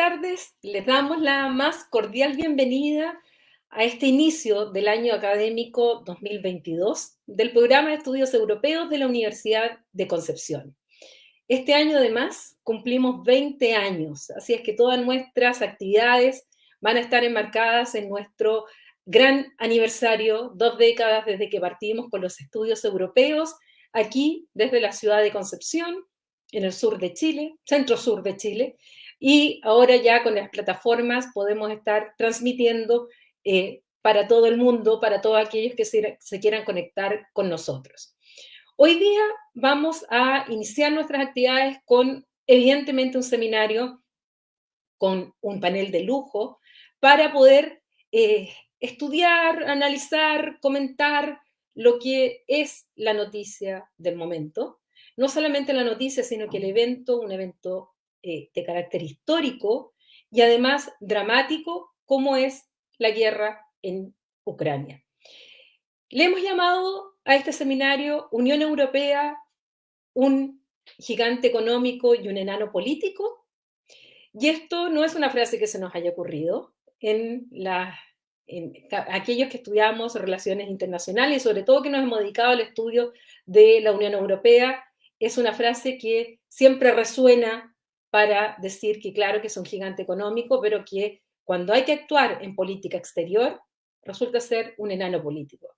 tardes. Les damos la más cordial bienvenida a este inicio del año académico 2022 del Programa de Estudios Europeos de la Universidad de Concepción. Este año, además, cumplimos 20 años, así es que todas nuestras actividades van a estar enmarcadas en nuestro gran aniversario, 2 décadas desde que partimos con los estudios europeos, aquí desde la ciudad de Concepción, en el sur de Chile, centro-sur de Chile, y ahora ya con las plataformas podemos estar transmitiendo para todo el mundo, para todos aquellos que se quieran conectar con nosotros. Hoy día vamos a iniciar nuestras actividades con, evidentemente, un seminario con un panel de lujo para poder estudiar, analizar, comentar lo que es la noticia del momento. No solamente la noticia, sino que el evento, un evento de carácter histórico y además dramático, como es la guerra en Ucrania. Le hemos llamado a este seminario Unión Europea, un gigante económico y un enano político. Y esto no es una frase que se nos haya ocurrido en aquellos que estudiamos relaciones internacionales y sobre todo que nos hemos dedicado al estudio de la Unión Europea. Es una frase que siempre resuena para decir que claro que es un gigante económico, pero que cuando hay que actuar en política exterior resulta ser un enano político.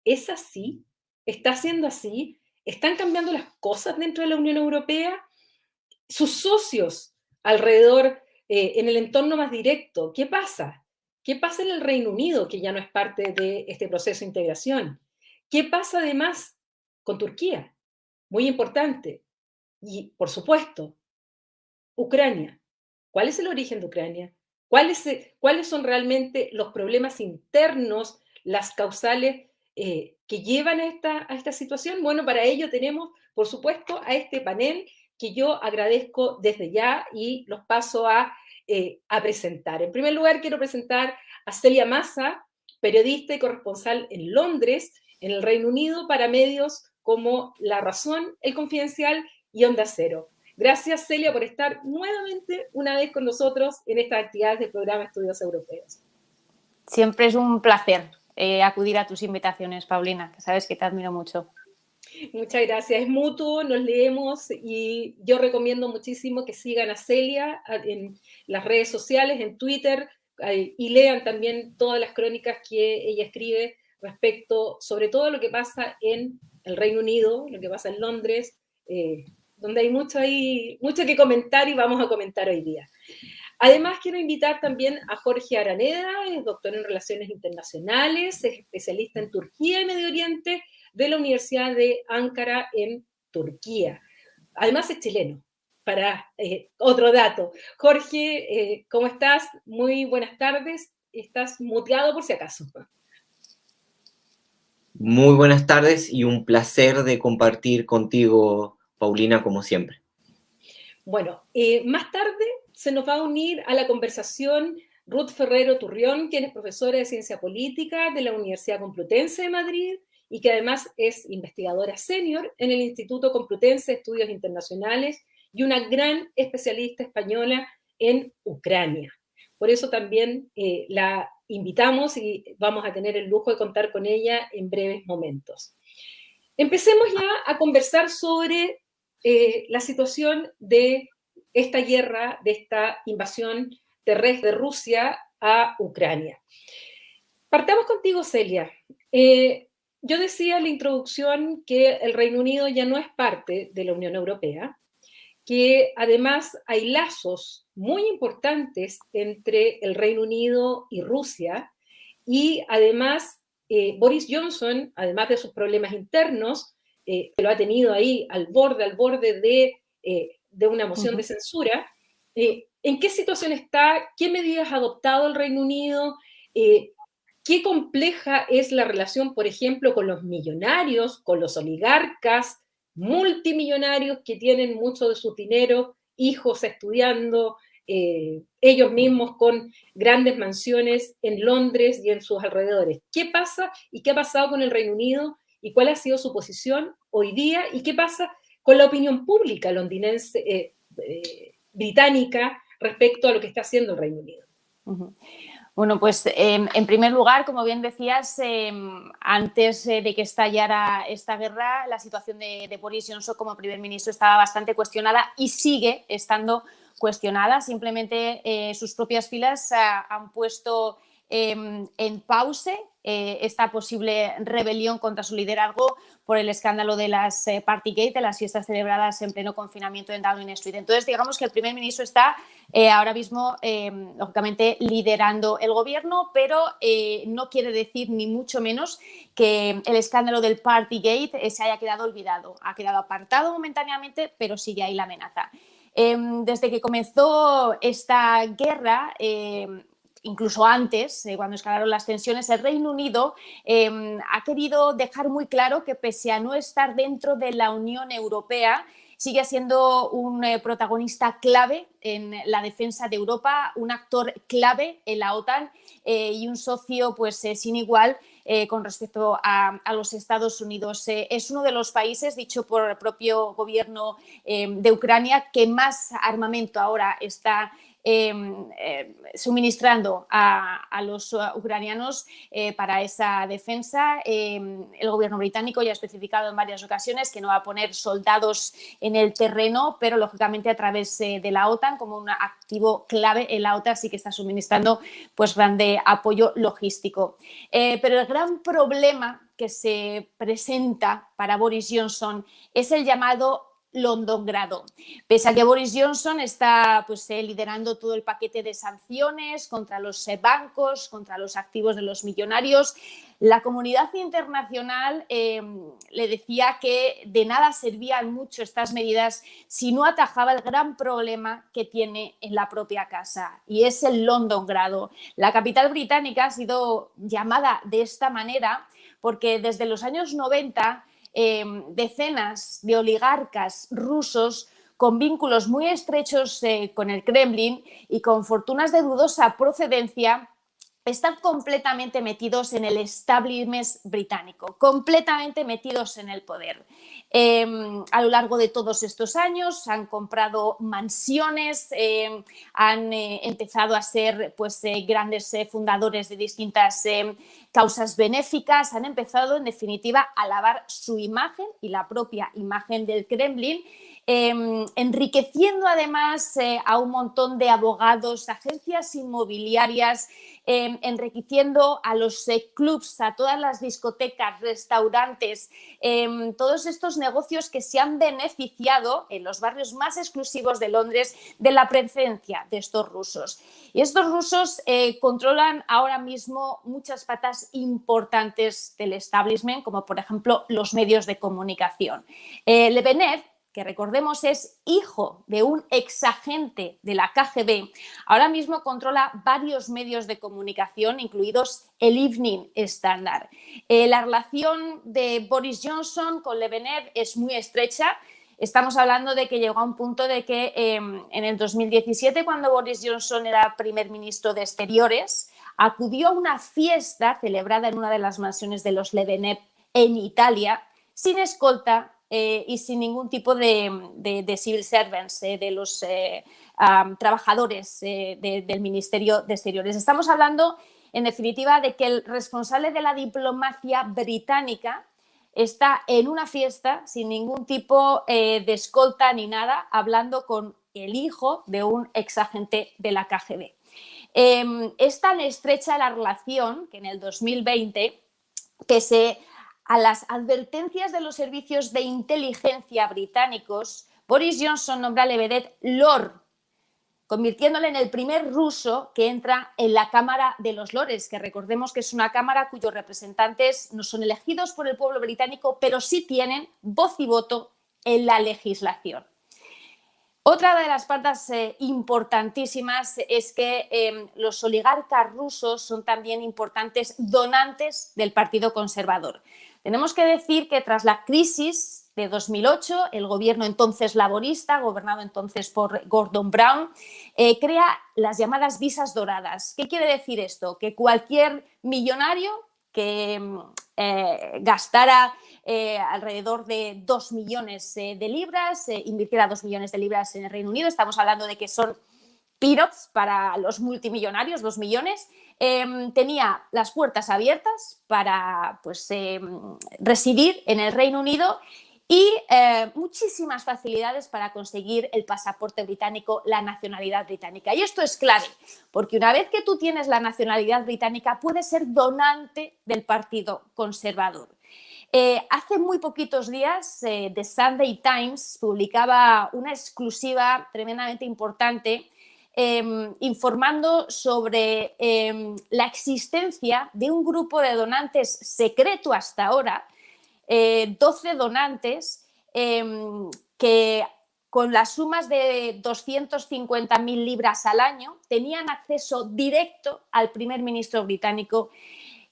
¿Es así? ¿Está siendo así? ¿Están cambiando las cosas dentro de la Unión Europea? Sus socios alrededor, en el entorno más directo, ¿qué pasa? ¿Qué pasa en el Reino Unido, que ya no es parte de este proceso de integración? ¿Qué pasa además con Turquía? Muy importante. Y, por supuesto, Ucrania. ¿Cuál es el origen de Ucrania? ¿Cuáles son realmente los problemas internos, las causales que llevan a esta situación? Bueno, para ello tenemos, por supuesto, a este panel que yo agradezco desde ya y los paso a presentar. En primer lugar, quiero presentar a Celia Massa, periodista y corresponsal en Londres, en el Reino Unido, para medios como La Razón, El Confidencial y Onda Cero. Gracias, Celia, por estar nuevamente una vez con nosotros en estas actividades del programa Estudios Europeos. Siempre es un placer acudir a tus invitaciones, Paulina, que sabes que te admiro mucho. Muchas gracias, es mutuo, nos leemos y yo recomiendo muchísimo que sigan a Celia en las redes sociales, en Twitter, y lean también todas las crónicas que ella escribe respecto, sobre todo, lo que pasa en el Reino Unido, lo que pasa en Londres, donde hay mucho que comentar y vamos a comentar hoy día. Además, quiero invitar también a Jorge Araneda, es doctor en Relaciones Internacionales, es especialista en Turquía y Medio Oriente de la Universidad de Ankara en Turquía. Además es chileno, para otro dato. Jorge, ¿cómo estás? Muy buenas tardes. Estás muteado por si acaso. Muy buenas tardes y un placer de compartir contigo, Paulina, como siempre. Bueno, más tarde se nos va a unir a la conversación Ruth Ferrero Turrión, quien es profesora de Ciencia Política de la Universidad Complutense de Madrid y que además es investigadora senior en el Instituto Complutense de Estudios Internacionales y una gran especialista española en Ucrania. Por eso también la invitamos y vamos a tener el lujo de contar con ella en breves momentos. Empecemos ya a conversar sobre la situación de esta guerra, de esta invasión terrestre de Rusia a Ucrania. Partamos contigo, Celia. Yo decía en la introducción que el Reino Unido ya no es parte de la Unión Europea, que además hay lazos muy importantes entre el Reino Unido y Rusia, y además Boris Johnson, además de sus problemas internos, que lo ha tenido ahí al borde de una moción de censura, ¿en qué situación está? ¿Qué medidas ha adoptado el Reino Unido? ¿Qué compleja es la relación, por ejemplo, con los millonarios, con los oligarcas multimillonarios que tienen mucho de su dinero, hijos estudiando, ellos mismos con grandes mansiones en Londres y en sus alrededores? ¿Qué pasa y qué ha pasado con el Reino Unido y cuál ha sido su posición hoy día y qué pasa con la opinión pública londinense, británica respecto a lo que está haciendo el Reino Unido. Bueno, pues en primer lugar, como bien decías, antes de que estallara esta guerra, la situación de Boris Johnson como primer ministro estaba bastante cuestionada y sigue estando cuestionada. Simplemente sus propias filas han puesto en pause esta posible rebelión contra su liderazgo por el escándalo de las Partygate, de las fiestas celebradas en pleno confinamiento en Downing Street. Entonces, digamos que el primer ministro está ahora mismo, lógicamente, liderando el gobierno, pero no quiere decir ni mucho menos que el escándalo del Partygate se haya quedado olvidado. Ha quedado apartado momentáneamente, pero sigue ahí la amenaza. Desde que comenzó esta guerra, incluso antes, cuando escalaron las tensiones, el Reino Unido ha querido dejar muy claro que pese a no estar dentro de la Unión Europea, sigue siendo un protagonista clave en la defensa de Europa, un actor clave en la OTAN y un socio pues, sin igual con respecto a los Estados Unidos. Es uno de los países, dicho por el propio gobierno de Ucrania, que más armamento ahora está suministrando a los ucranianos para esa defensa. El gobierno británico ya ha especificado en varias ocasiones que no va a poner soldados en el terreno, pero lógicamente a través de la OTAN, como un activo clave en la OTAN, sí que está suministrando pues grande apoyo logístico. Pero el gran problema que se presenta para Boris Johnson es el llamado Londongrado. Pese a que Boris Johnson está pues, liderando todo el paquete de sanciones contra los bancos, contra los activos de los millonarios, la comunidad internacional le decía que de nada servían mucho estas medidas si no atajaba el gran problema que tiene en la propia casa, y es el Londongrado. La capital británica ha sido llamada de esta manera porque desde los años 90 decenas de oligarcas rusos con vínculos muy estrechos con el Kremlin y con fortunas de dudosa procedencia están completamente metidos en el establishment británico, completamente metidos en el poder. A lo largo de todos estos años han comprado mansiones, han empezado a ser pues, grandes fundadores de distintas causas benéficas, han empezado en definitiva a lavar su imagen y la propia imagen del Kremlin, enriqueciendo además a un montón de abogados, agencias inmobiliarias, enriqueciendo a los clubs, a todas las discotecas, restaurantes, todos estos negocios que se han beneficiado en los barrios más exclusivos de Londres de la presencia de estos rusos. Y estos rusos controlan ahora mismo muchas patas importantes del establishment, como por ejemplo los medios de comunicación. Lebedev, que recordemos es hijo de un exagente de la KGB, ahora mismo controla varios medios de comunicación, incluidos el Evening Standard. La relación de Boris Johnson con Lebedev es muy estrecha. Estamos hablando de que llegó a un punto de que en el 2017, cuando Boris Johnson era primer ministro de Exteriores, acudió a una fiesta celebrada en una de las mansiones de los Lebedev en Italia, sin escolta, y sin ningún tipo de civil servants, de los trabajadores del Ministerio de Exteriores. Estamos hablando, en definitiva, de que el responsable de la diplomacia británica está en una fiesta sin ningún tipo de escolta ni nada, hablando con el hijo de un exagente de la KGB. Es tan estrecha la relación que en el 2020, pese a las advertencias de los servicios de inteligencia británicos, Boris Johnson nombra a Lebedev Lord, convirtiéndole en el primer ruso que entra en la Cámara de los Lores, que recordemos que es una cámara cuyos representantes no son elegidos por el pueblo británico, pero sí tienen voz y voto en la legislación. Otra de las patas importantísimas es que los oligarcas rusos son también importantes donantes del Partido Conservador. Tenemos que decir que tras la crisis de 2008, el gobierno entonces laborista, gobernado entonces por Gordon Brown, crea las llamadas visas doradas. ¿Qué quiere decir esto? Que cualquier millonario que gastara alrededor de 2 millones de libras, invirtiera 2 millones de libras en el Reino Unido, estamos hablando de que son peanuts para los multimillonarios, 2 millones, tenía las puertas abiertas para pues, residir en el Reino Unido y muchísimas facilidades para conseguir el pasaporte británico, la nacionalidad británica. Y esto es clave, porque una vez que tú tienes la nacionalidad británica, puedes ser donante del Partido Conservador. Hace muy poquitos días, The Sunday Times publicaba una exclusiva tremendamente importante informando sobre la existencia de un grupo de donantes secreto hasta ahora, 12 donantes que con las sumas de 250.000 libras al año tenían acceso directo al primer ministro británico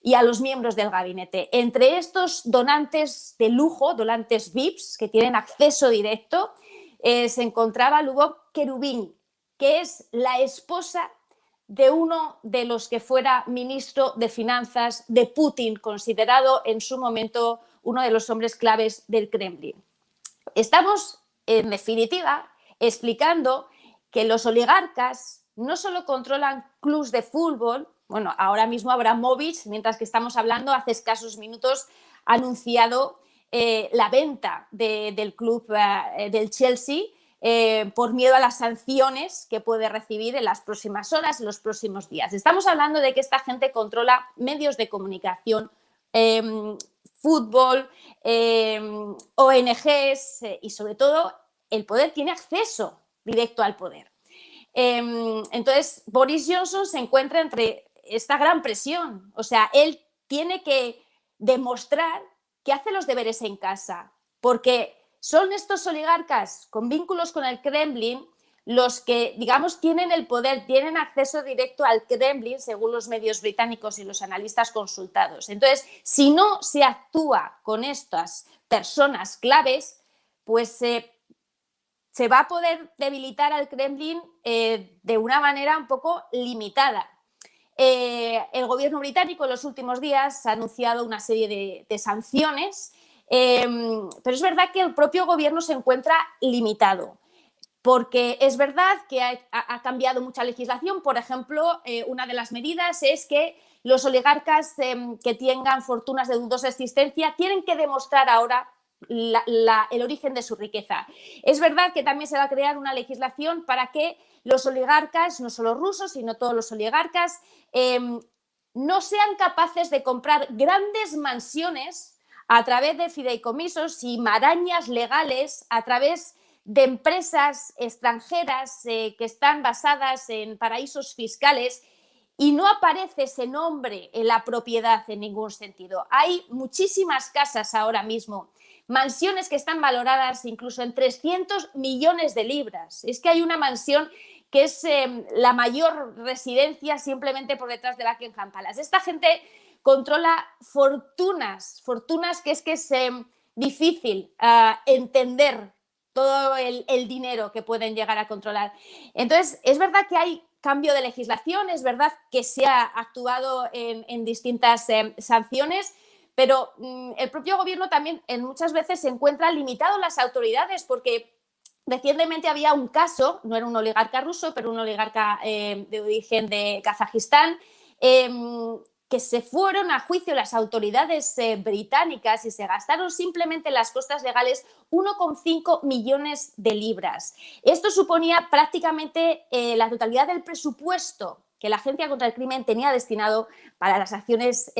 y a los miembros del gabinete. Entre estos donantes de lujo, donantes VIPs, que tienen acceso directo, se encontraba Lubov Cherubin, que es la esposa de uno de los que fuera ministro de Finanzas de Putin, considerado en su momento uno de los hombres claves del Kremlin. Estamos, en definitiva, explicando que los oligarcas no solo controlan clubs de fútbol, bueno, ahora mismo Abramovich, mientras que estamos hablando, hace escasos minutos ha anunciado la venta del club del Chelsea por miedo a las sanciones que puede recibir en las próximas horas, en los próximos días. Estamos hablando de que esta gente controla medios de comunicación, fútbol, ONGs y sobre todo el poder, tiene acceso directo al poder. Entonces Boris Johnson se encuentra entre esta gran presión, o sea, él tiene que demostrar que hace los deberes en casa, porque son estos oligarcas con vínculos con el Kremlin los que, digamos, tienen el poder, tienen acceso directo al Kremlin, según los medios británicos y los analistas consultados. Entonces, si no se actúa con estas personas claves, pues se va a poder debilitar al Kremlin de una manera un poco limitada. El gobierno británico en los últimos días ha anunciado una serie de sanciones, pero es verdad que el propio gobierno se encuentra limitado, porque es verdad que ha cambiado mucha legislación. Por ejemplo, una de las medidas es que los oligarcas que tengan fortunas de dudosa existencia tienen que demostrar ahora el origen de su riqueza. Es verdad que también se va a crear una legislación para que los oligarcas, no solo rusos, sino todos los oligarcas, no sean capaces de comprar grandes mansiones a través de fideicomisos y marañas legales, a través de empresas extranjeras que están basadas en paraísos fiscales, y no aparece ese nombre en la propiedad en ningún sentido. Hay muchísimas casas ahora mismo, mansiones que están valoradas incluso en 300 millones de libras. Es que hay una mansión que es la mayor residencia simplemente por detrás de Buckingham Palace. Esta gente controla fortunas que es difícil entender todo el dinero que pueden llegar a controlar. Entonces, es verdad que hay cambio de legislación, es verdad que se ha actuado en distintas sanciones, pero el propio gobierno también muchas veces se encuentra limitado en las autoridades, porque recientemente había un caso, no era un oligarca ruso, pero un oligarca de origen de Kazajistán, que se fueron a juicio las autoridades británicas y se gastaron simplemente en las costas legales 1,5 millones de libras. Esto suponía prácticamente la totalidad del presupuesto que la Agencia contra el Crimen tenía destinado para las acciones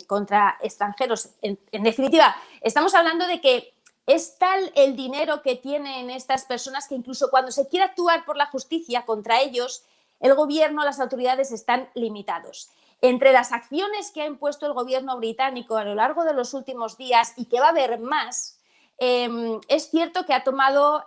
contra extranjeros. En definitiva, estamos hablando de que es tal el dinero que tienen estas personas que incluso cuando se quiere actuar por la justicia contra ellos, el gobierno, las autoridades están limitados. Entre las acciones que ha impuesto el gobierno británico a lo largo de los últimos días y que va a haber más, es cierto que ha tomado,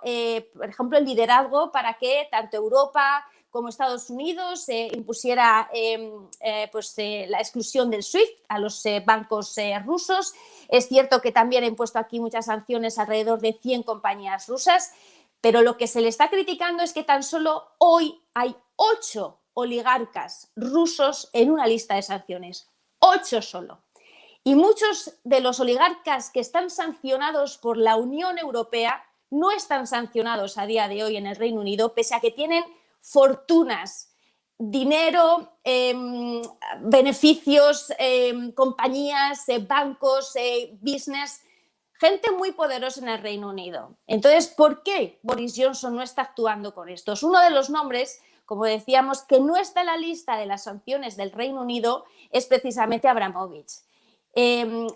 por ejemplo, el liderazgo para que tanto Europa como Estados Unidos impusiera la exclusión del SWIFT a los bancos rusos. Es cierto que también ha impuesto aquí muchas sanciones alrededor de 100 compañías rusas, pero lo que se le está criticando es que tan solo hoy hay 8 oligarcas rusos en una lista de sanciones. 8 solo. Y muchos de los oligarcas que están sancionados por la Unión Europea no están sancionados a día de hoy en el Reino Unido, pese a que tienen fortunas, dinero, beneficios, compañías, bancos, business, gente muy poderosa en el Reino Unido. Entonces, ¿por qué Boris Johnson no está actuando con esto? Es uno de los nombres, como decíamos, que no está en la lista de las sanciones del Reino Unido, es precisamente Abramovich.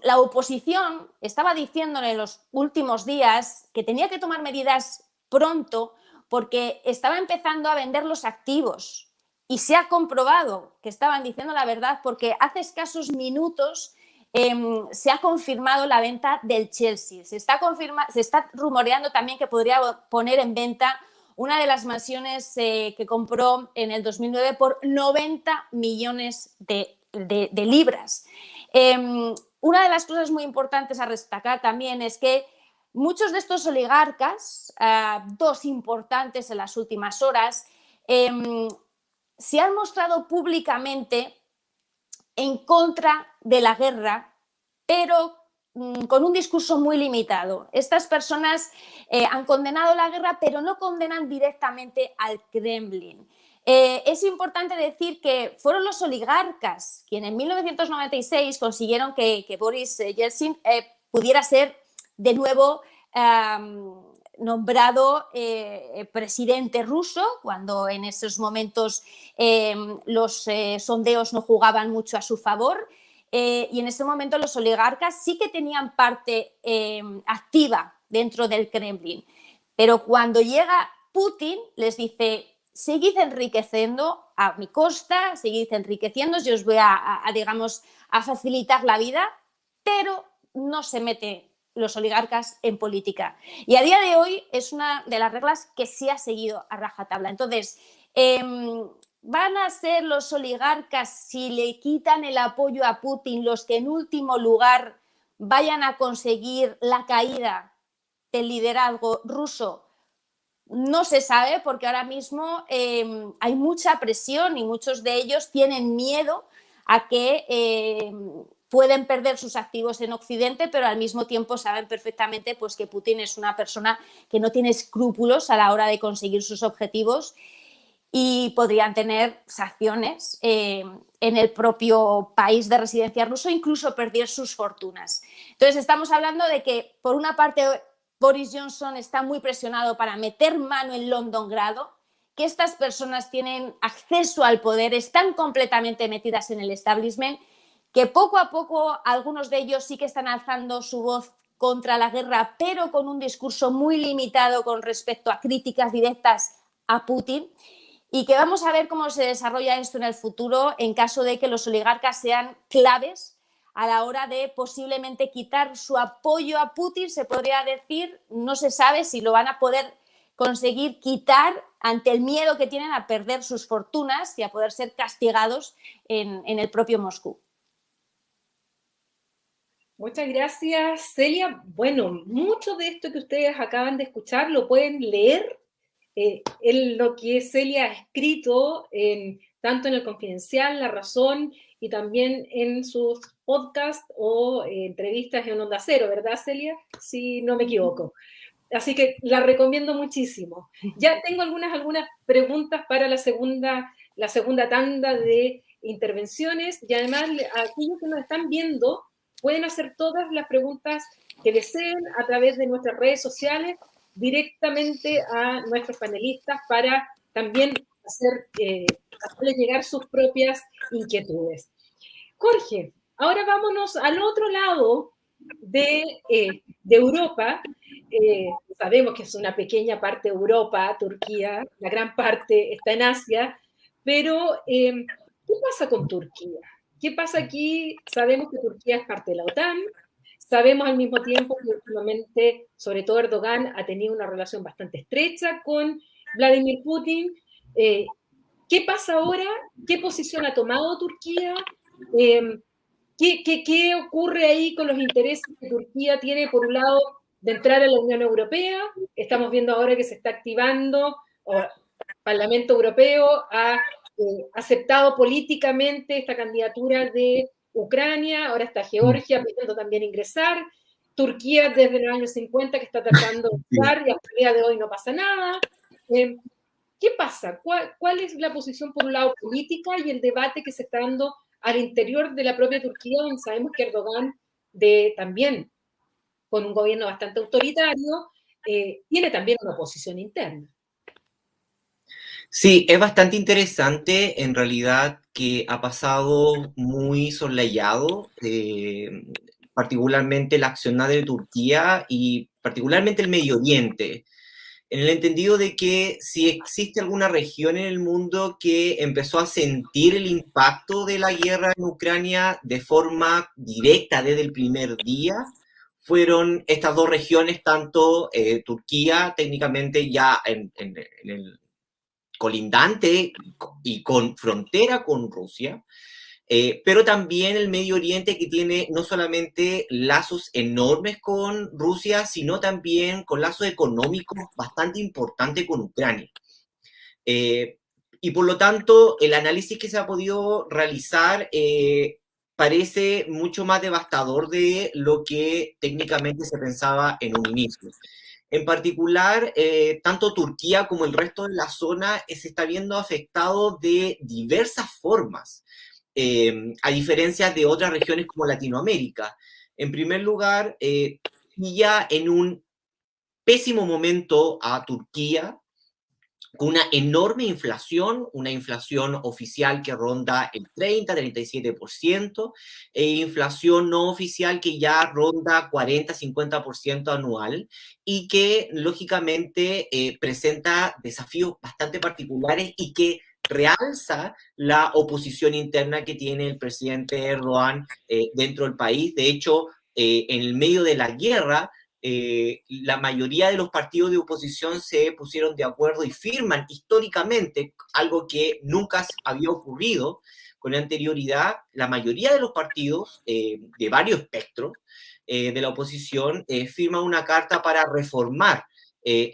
La oposición estaba diciendo en los últimos días que tenía que tomar medidas pronto porque estaba empezando a vender los activos. Y se ha comprobado que estaban diciendo la verdad porque hace escasos minutos se ha confirmado la venta del Chelsea. Se está rumoreando también que podría poner en venta una de las mansiones que compró en el 2009 por 90 millones de libras. Una de las cosas muy importantes a destacar también es que muchos de estos oligarcas, dos importantes en las últimas horas, se han mostrado públicamente en contra de la guerra, pero con un discurso muy limitado. Estas personas han condenado la guerra, pero no condenan directamente al Kremlin. Es importante decir que fueron los oligarcas quienes en 1996 consiguieron que Boris Yeltsin pudiera ser de nuevo nombrado presidente ruso, cuando en esos momentos los sondeos no jugaban mucho a su favor. Y en ese momento los oligarcas sí que tenían parte activa dentro del Kremlin. Pero cuando llega Putin, les dice: seguid enriqueciendo a mi costa, seguid enriqueciendo, yo os voy digamos, a facilitar la vida, pero no se mete los oligarcas en política. Y a día de hoy es una de las reglas que sí ha seguido a rajatabla. Entonces, ¿van a ser los oligarcas, si le quitan el apoyo a Putin, los que en último lugar vayan a conseguir la caída del liderazgo ruso? No se sabe, porque ahora mismo hay mucha presión y muchos de ellos tienen miedo a que pueden perder sus activos en Occidente, pero al mismo tiempo saben perfectamente pues, que Putin es una persona que no tiene escrúpulos a la hora de conseguir sus objetivos y podrían tener sanciones en el propio país de residencia ruso, incluso perder sus fortunas. Entonces estamos hablando de que, por una parte, Boris Johnson está muy presionado para meter mano en Londongrado, que estas personas tienen acceso al poder, están completamente metidas en el establishment, que poco a poco algunos de ellos sí que están alzando su voz contra la guerra, pero con un discurso muy limitado con respecto a críticas directas a Putin, y que vamos a ver cómo se desarrolla esto en el futuro en caso de que los oligarcas sean claves a la hora de posiblemente quitar su apoyo a Putin. Se podría decir, no se sabe si lo van a poder conseguir quitar ante el miedo que tienen a perder sus fortunas y a poder ser castigados en el propio Moscú. Muchas gracias, Celia. Bueno, mucho de esto que ustedes acaban de escuchar lo pueden leer en lo que Celia ha escrito tanto en El Confidencial, La Razón, y también en sus podcasts o entrevistas en Onda Cero, ¿verdad, Celia? Si no me equivoco. Así que la recomiendo muchísimo. Ya tengo algunas preguntas para la segunda tanda de intervenciones, y además a aquellos que nos están viendo pueden hacer todas las preguntas que deseen a través de nuestras redes sociales directamente a nuestros panelistas para también hacerles llegar sus propias inquietudes. Jorge, ahora vámonos al otro lado de Europa. Sabemos que es una pequeña parte de Europa, Turquía, la gran parte está en Asia, pero ¿qué pasa con Turquía? ¿Qué pasa aquí? Sabemos que Turquía es parte de la OTAN, sabemos al mismo tiempo que últimamente, sobre todo Erdogan, ha tenido una relación bastante estrecha con Vladimir Putin. ¿Qué pasa ahora? ¿Qué posición ha tomado Turquía? ¿Qué ocurre ahí con los intereses que Turquía tiene, por un lado, de entrar a la Unión Europea? Estamos viendo ahora que se está activando, el Parlamento Europeo ha aceptado políticamente esta candidatura de Ucrania, ahora está Georgia pidiendo también ingresar, Turquía desde los años 50 que está tratando de entrar y hasta el día de hoy no pasa nada. ¿Qué pasa? ¿Cuál es la posición, por un lado, política y el debate que se está dando al interior de la propia Turquía, donde sabemos que Erdogan, también con un gobierno bastante autoritario, tiene también una oposición interna? Sí, es bastante interesante en realidad que ha pasado muy soslayado, particularmente la accionar de Turquía y particularmente el Medio Oriente, en el entendido de que si existe alguna región en el mundo que empezó a sentir el impacto de la guerra en Ucrania de forma directa desde el primer día, fueron estas dos regiones, tanto Turquía técnicamente ya en el colindante y con frontera con Rusia, pero también el Medio Oriente, que tiene no solamente lazos enormes con Rusia, sino también con lazos económicos bastante importantes con Ucrania. Eh, y por lo tanto, el análisis que se ha podido realizar parece mucho más devastador de lo que técnicamente se pensaba en un inicio. En particular, tanto Turquía como el resto de la zona se está viendo afectado de diversas formas, a diferencia de otras regiones como Latinoamérica. En primer lugar, pilla en un pésimo momento a Turquía, con una enorme inflación, una inflación oficial que ronda el 30-37%, e inflación no oficial que ya ronda 40-50% anual, y que lógicamente presenta desafíos bastante particulares y que realza la oposición interna que tiene el presidente Erdogan dentro del país. De hecho, en el medio de la guerra, la mayoría de los partidos de oposición se pusieron de acuerdo y firman históricamente, algo que nunca había ocurrido con anterioridad. La mayoría de los partidos de varios espectros de la oposición firman una carta para reformar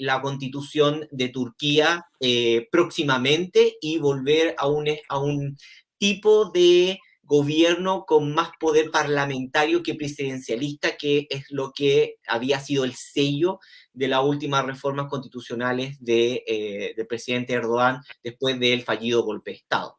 la constitución de Turquía próximamente y volver a un tipo de gobierno con más poder parlamentario que presidencialista, que es lo que había sido el sello de las últimas reformas constitucionales del presidente Erdogan después del fallido golpe de Estado.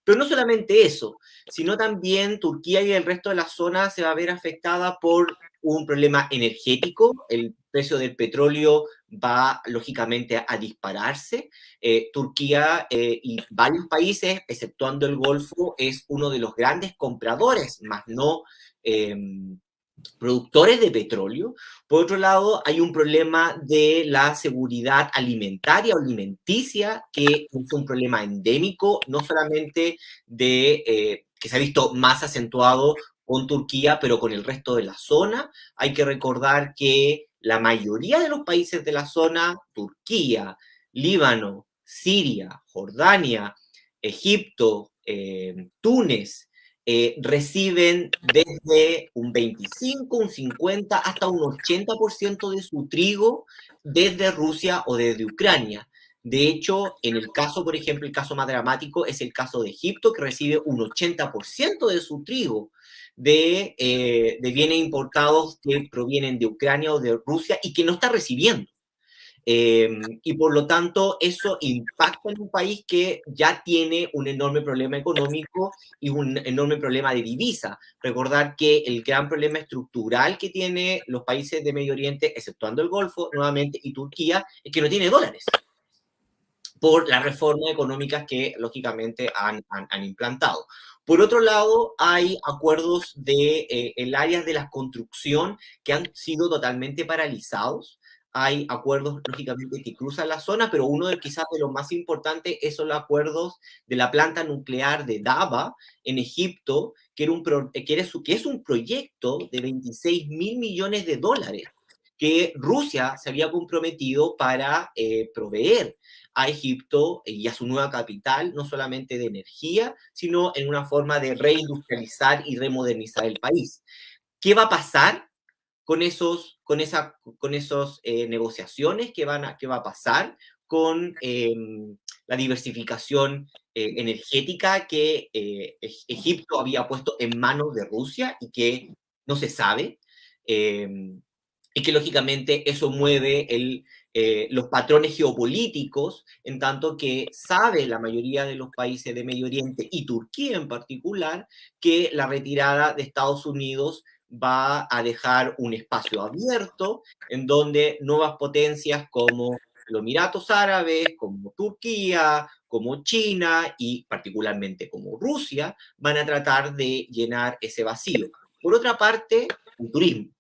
Pero no solamente eso, sino también Turquía y el resto de la zona se va a ver afectada por un problema energético. El precio del petróleo va lógicamente a dispararse. Turquía y varios países, exceptuando el Golfo, es uno de los grandes compradores, más no productores de petróleo. Por otro lado, hay un problema de la seguridad alimentaria o alimenticia, que es un problema endémico, no solamente que se ha visto más acentuado con Turquía, pero con el resto de la zona. Hay que recordar que la mayoría de los países de la zona, Turquía, Líbano, Siria, Jordania, Egipto, Túnez, reciben desde un 25, un 50, hasta un 80% de su trigo desde Rusia o desde Ucrania. De hecho, en el caso, por ejemplo, el caso más dramático es el caso de Egipto, que recibe un 80% de su trigo de bienes importados que provienen de Ucrania o de Rusia y que no está recibiendo. Y por lo tanto, eso impacta en un país que ya tiene un enorme problema económico y un enorme problema de divisa. Recordar que el gran problema estructural que tiene los países de Medio Oriente, exceptuando el Golfo, nuevamente, y Turquía, es que no tiene dólares por las reformas económicas que lógicamente han implantado. Por otro lado, hay acuerdos el área de la construcción que han sido totalmente paralizados. Hay acuerdos, lógicamente, que cruzan la zona, pero uno quizás de los más importantes son los acuerdos de la planta nuclear de Daba, en Egipto, que es un proyecto de 26.000 millones de dólares que Rusia se había comprometido para proveer a Egipto y a su nueva capital, no solamente de energía, sino en una forma de reindustrializar y remodernizar el país. ¿Qué va a pasar con esos negociaciones? ¿Qué va a pasar con la diversificación energética que Egipto había puesto en manos de Rusia y que no se sabe? Y que lógicamente eso mueve los patrones geopolíticos, en tanto que sabe la mayoría de los países de Medio Oriente, y Turquía en particular, que la retirada de Estados Unidos va a dejar un espacio abierto en donde nuevas potencias como los Emiratos Árabes, como Turquía, como China y particularmente como Rusia, van a tratar de llenar ese vacío. Por otra parte, el turismo.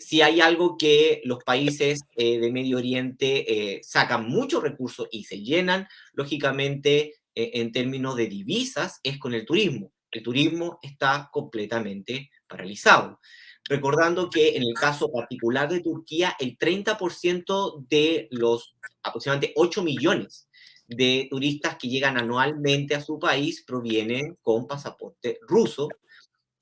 Si hay algo que los países de Medio Oriente sacan muchos recursos y se llenan, lógicamente, en términos de divisas, es con el turismo. El turismo está completamente paralizado. Recordando que en el caso particular de Turquía, el 30% de los aproximadamente 8 millones de turistas que llegan anualmente a su país provienen con pasaporte ruso,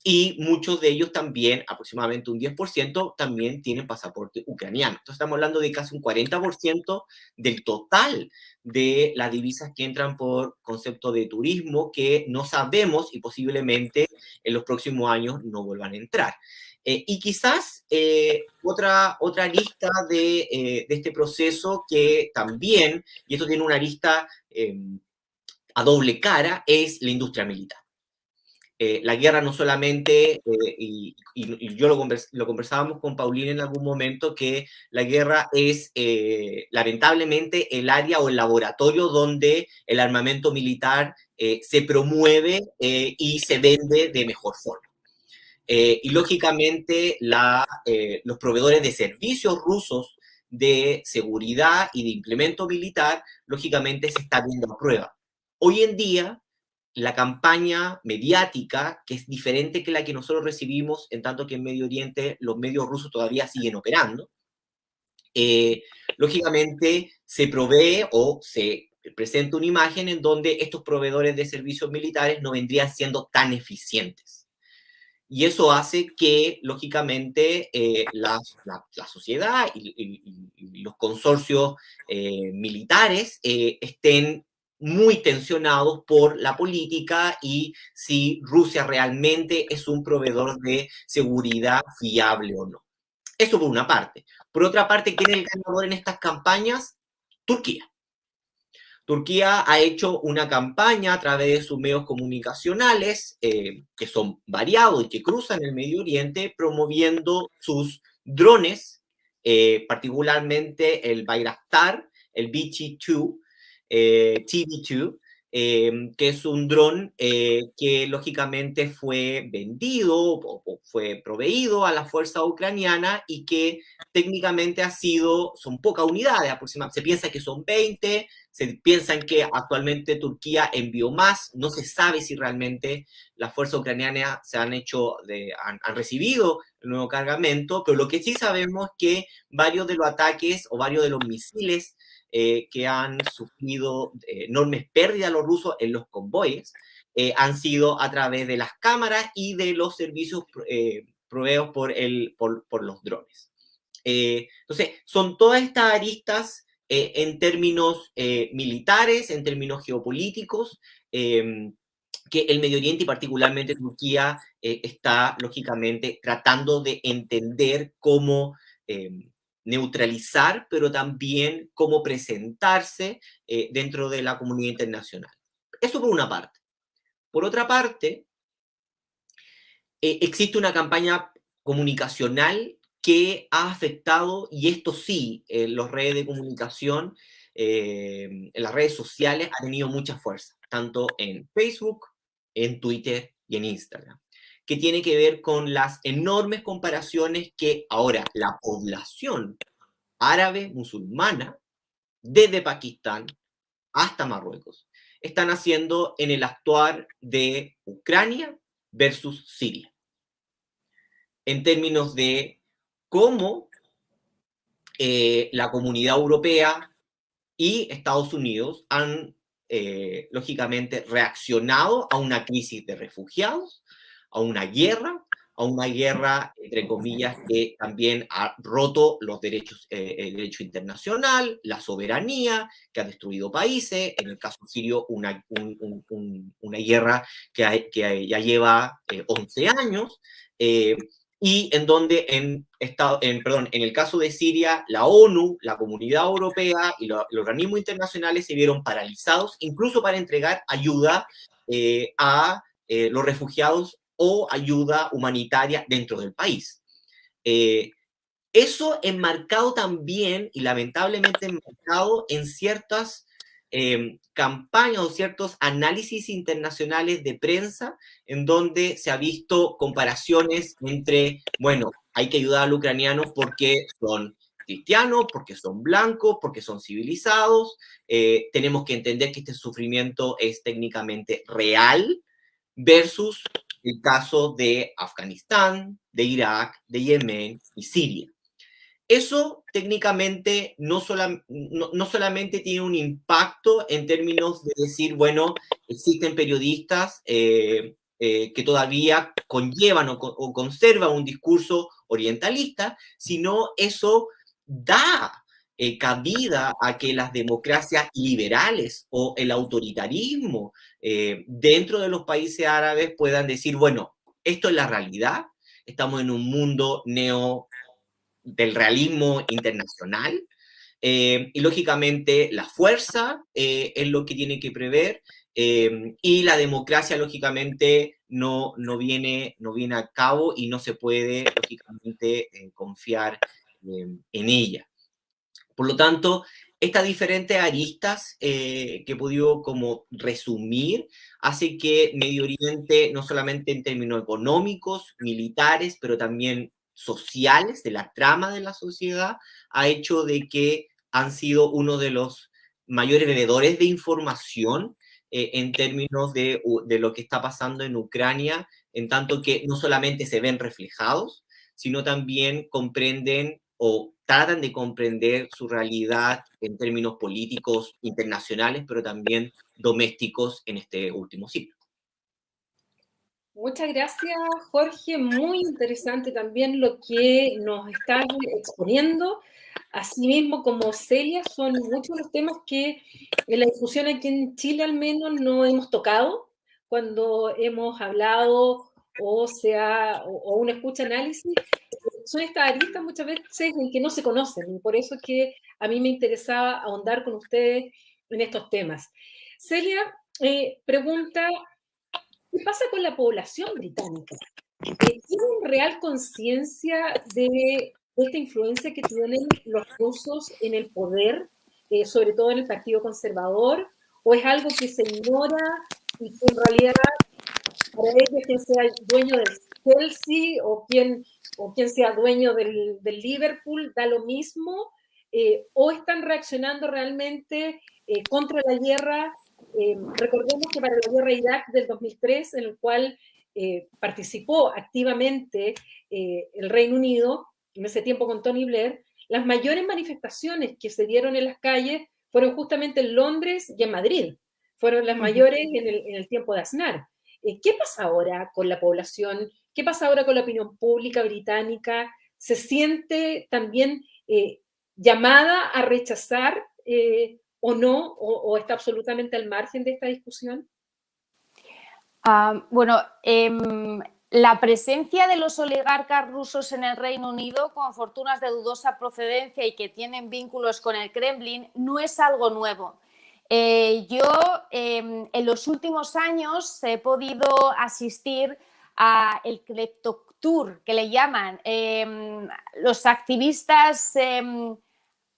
y muchos de ellos también, aproximadamente un 10%, también tienen pasaporte ucraniano. Entonces estamos hablando de casi un 40% del total de las divisas que entran por concepto de turismo, que no sabemos y posiblemente en los próximos años no vuelvan a entrar. Y quizás otra lista de este proceso que también, y esto tiene una lista a doble cara, es la industria militar. La guerra no solamente, y yo lo conversábamos con Paulina en algún momento, que la guerra es lamentablemente el área o el laboratorio donde el armamento militar se promueve y se vende de mejor forma. Y lógicamente los proveedores de servicios rusos de seguridad y de implemento militar, lógicamente se está viendo a prueba. Hoy en día, la campaña mediática, que es diferente que la que nosotros recibimos, en tanto que en Medio Oriente los medios rusos todavía siguen operando, lógicamente se provee o se presenta una imagen en donde estos proveedores de servicios militares no vendrían siendo tan eficientes. Y eso hace que, lógicamente, la sociedad y los consorcios militares estén muy tensionados por la política y si Rusia realmente es un proveedor de seguridad fiable o no. Eso por una parte. Por otra parte, ¿quién es el ganador en estas campañas? Turquía. Turquía ha hecho una campaña a través de sus medios comunicacionales, que son variados y que cruzan el Medio Oriente, promoviendo sus drones, particularmente el Bayraktar, el BT-2, TB2, que es un dron que lógicamente fue vendido o fue proveído a la fuerza ucraniana y que técnicamente son pocas unidades, aproximadamente. Se piensa que son 20, se piensa en que actualmente Turquía envió más, no se sabe si realmente las fuerzas ucranianas han recibido el nuevo cargamento, pero lo que sí sabemos es que varios de los ataques o varios de los misiles que han sufrido enormes pérdidas los rusos en los convoyes han sido a través de las cámaras y de los servicios proveídos por los drones. Entonces, son todas estas aristas en términos militares, en términos geopolíticos, que el Medio Oriente y particularmente Turquía está, lógicamente, tratando de entender cómo neutralizar, pero también cómo presentarse dentro de la comunidad internacional. Eso por una parte. Por otra parte, existe una campaña comunicacional que ha afectado, y esto sí, en las redes de comunicación, en las redes sociales, ha tenido mucha fuerza, tanto en Facebook, en Twitter y en Instagram, que tiene que ver con las enormes comparaciones que ahora la población árabe musulmana, desde Pakistán hasta Marruecos, están haciendo en el actuar de Ucrania versus Siria, en términos de cómo la comunidad europea y Estados Unidos han, lógicamente, reaccionado a una crisis de refugiados, a una guerra, entre comillas, que también ha roto los derechos, el derecho internacional, la soberanía, que ha destruido países, en el caso sirio, una guerra que ya lleva 11 años, y en donde en el caso de Siria, la ONU, la Comunidad Europea y los organismos internacionales se vieron paralizados, incluso para entregar ayuda a los refugiados o ayuda humanitaria dentro del país. Eso enmarcado también, y lamentablemente enmarcado en ciertas campañas o ciertos análisis internacionales de prensa, en donde se ha visto comparaciones entre, bueno, hay que ayudar a los ucranianos porque son cristianos, porque son blancos, porque son civilizados, tenemos que entender que este sufrimiento es técnicamente real, versus el caso de Afganistán, de Irak, de Yemen y Siria. Eso técnicamente no solamente tiene un impacto en términos de decir, bueno, existen periodistas que todavía conllevan o conservan un discurso orientalista, sino eso da cabida a que las democracias liberales o el autoritarismo dentro de los países árabes puedan decir, bueno, esto es la realidad, estamos en un mundo del realismo internacional, y lógicamente la fuerza es lo que tiene que prever, y la democracia lógicamente no viene a cabo y no se puede lógicamente confiar en ella. Por lo tanto, estas diferentes aristas que he podido como resumir hace que Medio Oriente, no solamente en términos económicos, militares, pero también sociales, de la trama de la sociedad, ha hecho de que han sido uno de los mayores bebedores de información en términos de lo que está pasando en Ucrania, en tanto que no solamente se ven reflejados, sino también comprenden o tratan de comprender su realidad en términos políticos internacionales, pero también domésticos en este último siglo. Muchas gracias, Jorge. Muy interesante también lo que nos estás exponiendo. Asimismo, como Celia, son muchos los temas que en la discusión aquí en Chile al menos no hemos tocado cuando hemos hablado o uno escucha análisis. Son estas aristas muchas veces en que no se conocen y por eso es que a mí me interesaba ahondar con ustedes en estos temas. Celia pregunta, ¿qué pasa con la población británica? ¿Tienen real conciencia de esta influencia que tienen los rusos en el poder, sobre todo en el Partido Conservador? ¿O es algo que se ignora y que en realidad para ellos quien sea dueño del Chelsea o quien sea dueño del Liverpool da lo mismo? ¿O están reaccionando realmente contra la guerra? Recordemos que para la guerra de Irak del 2003, en el cual participó activamente el Reino Unido, en ese tiempo con Tony Blair, las mayores manifestaciones que se dieron en las calles fueron justamente en Londres y en Madrid. Fueron las mayores en el tiempo de Aznar. ¿Qué pasa ahora con la población? ¿Qué pasa ahora con la opinión pública británica? ¿Se siente también llamada a rechazar o no? ¿O está absolutamente al margen de esta discusión? La presencia de los oligarcas rusos en el Reino Unido con fortunas de dudosa procedencia y que tienen vínculos con el Kremlin no es algo nuevo. En los últimos años he podido asistir al Kleptoctour, que le llaman los activistas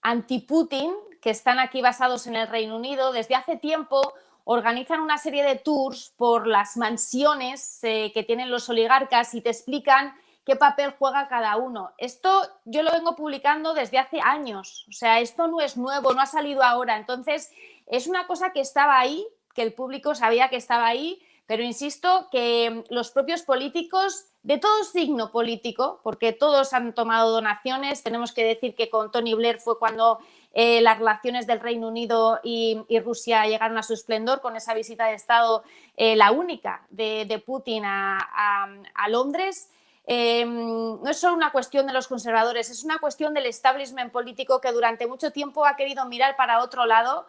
anti-Putin, que están aquí basados en el Reino Unido, desde hace tiempo organizan una serie de tours por las mansiones que tienen los oligarcas y te explican qué papel juega cada uno. Esto yo lo vengo publicando desde hace años, o sea, esto no es nuevo, no ha salido ahora. Entonces, es una cosa que estaba ahí, que el público sabía que estaba ahí, pero insisto que los propios políticos, de todo signo político, porque todos han tomado donaciones, tenemos que decir que con Tony Blair fue cuando las relaciones del Reino Unido y Rusia llegaron a su esplendor con esa visita de Estado, la única de Putin a Londres. No es solo una cuestión de los conservadores, es una cuestión del establishment político que durante mucho tiempo ha querido mirar para otro lado.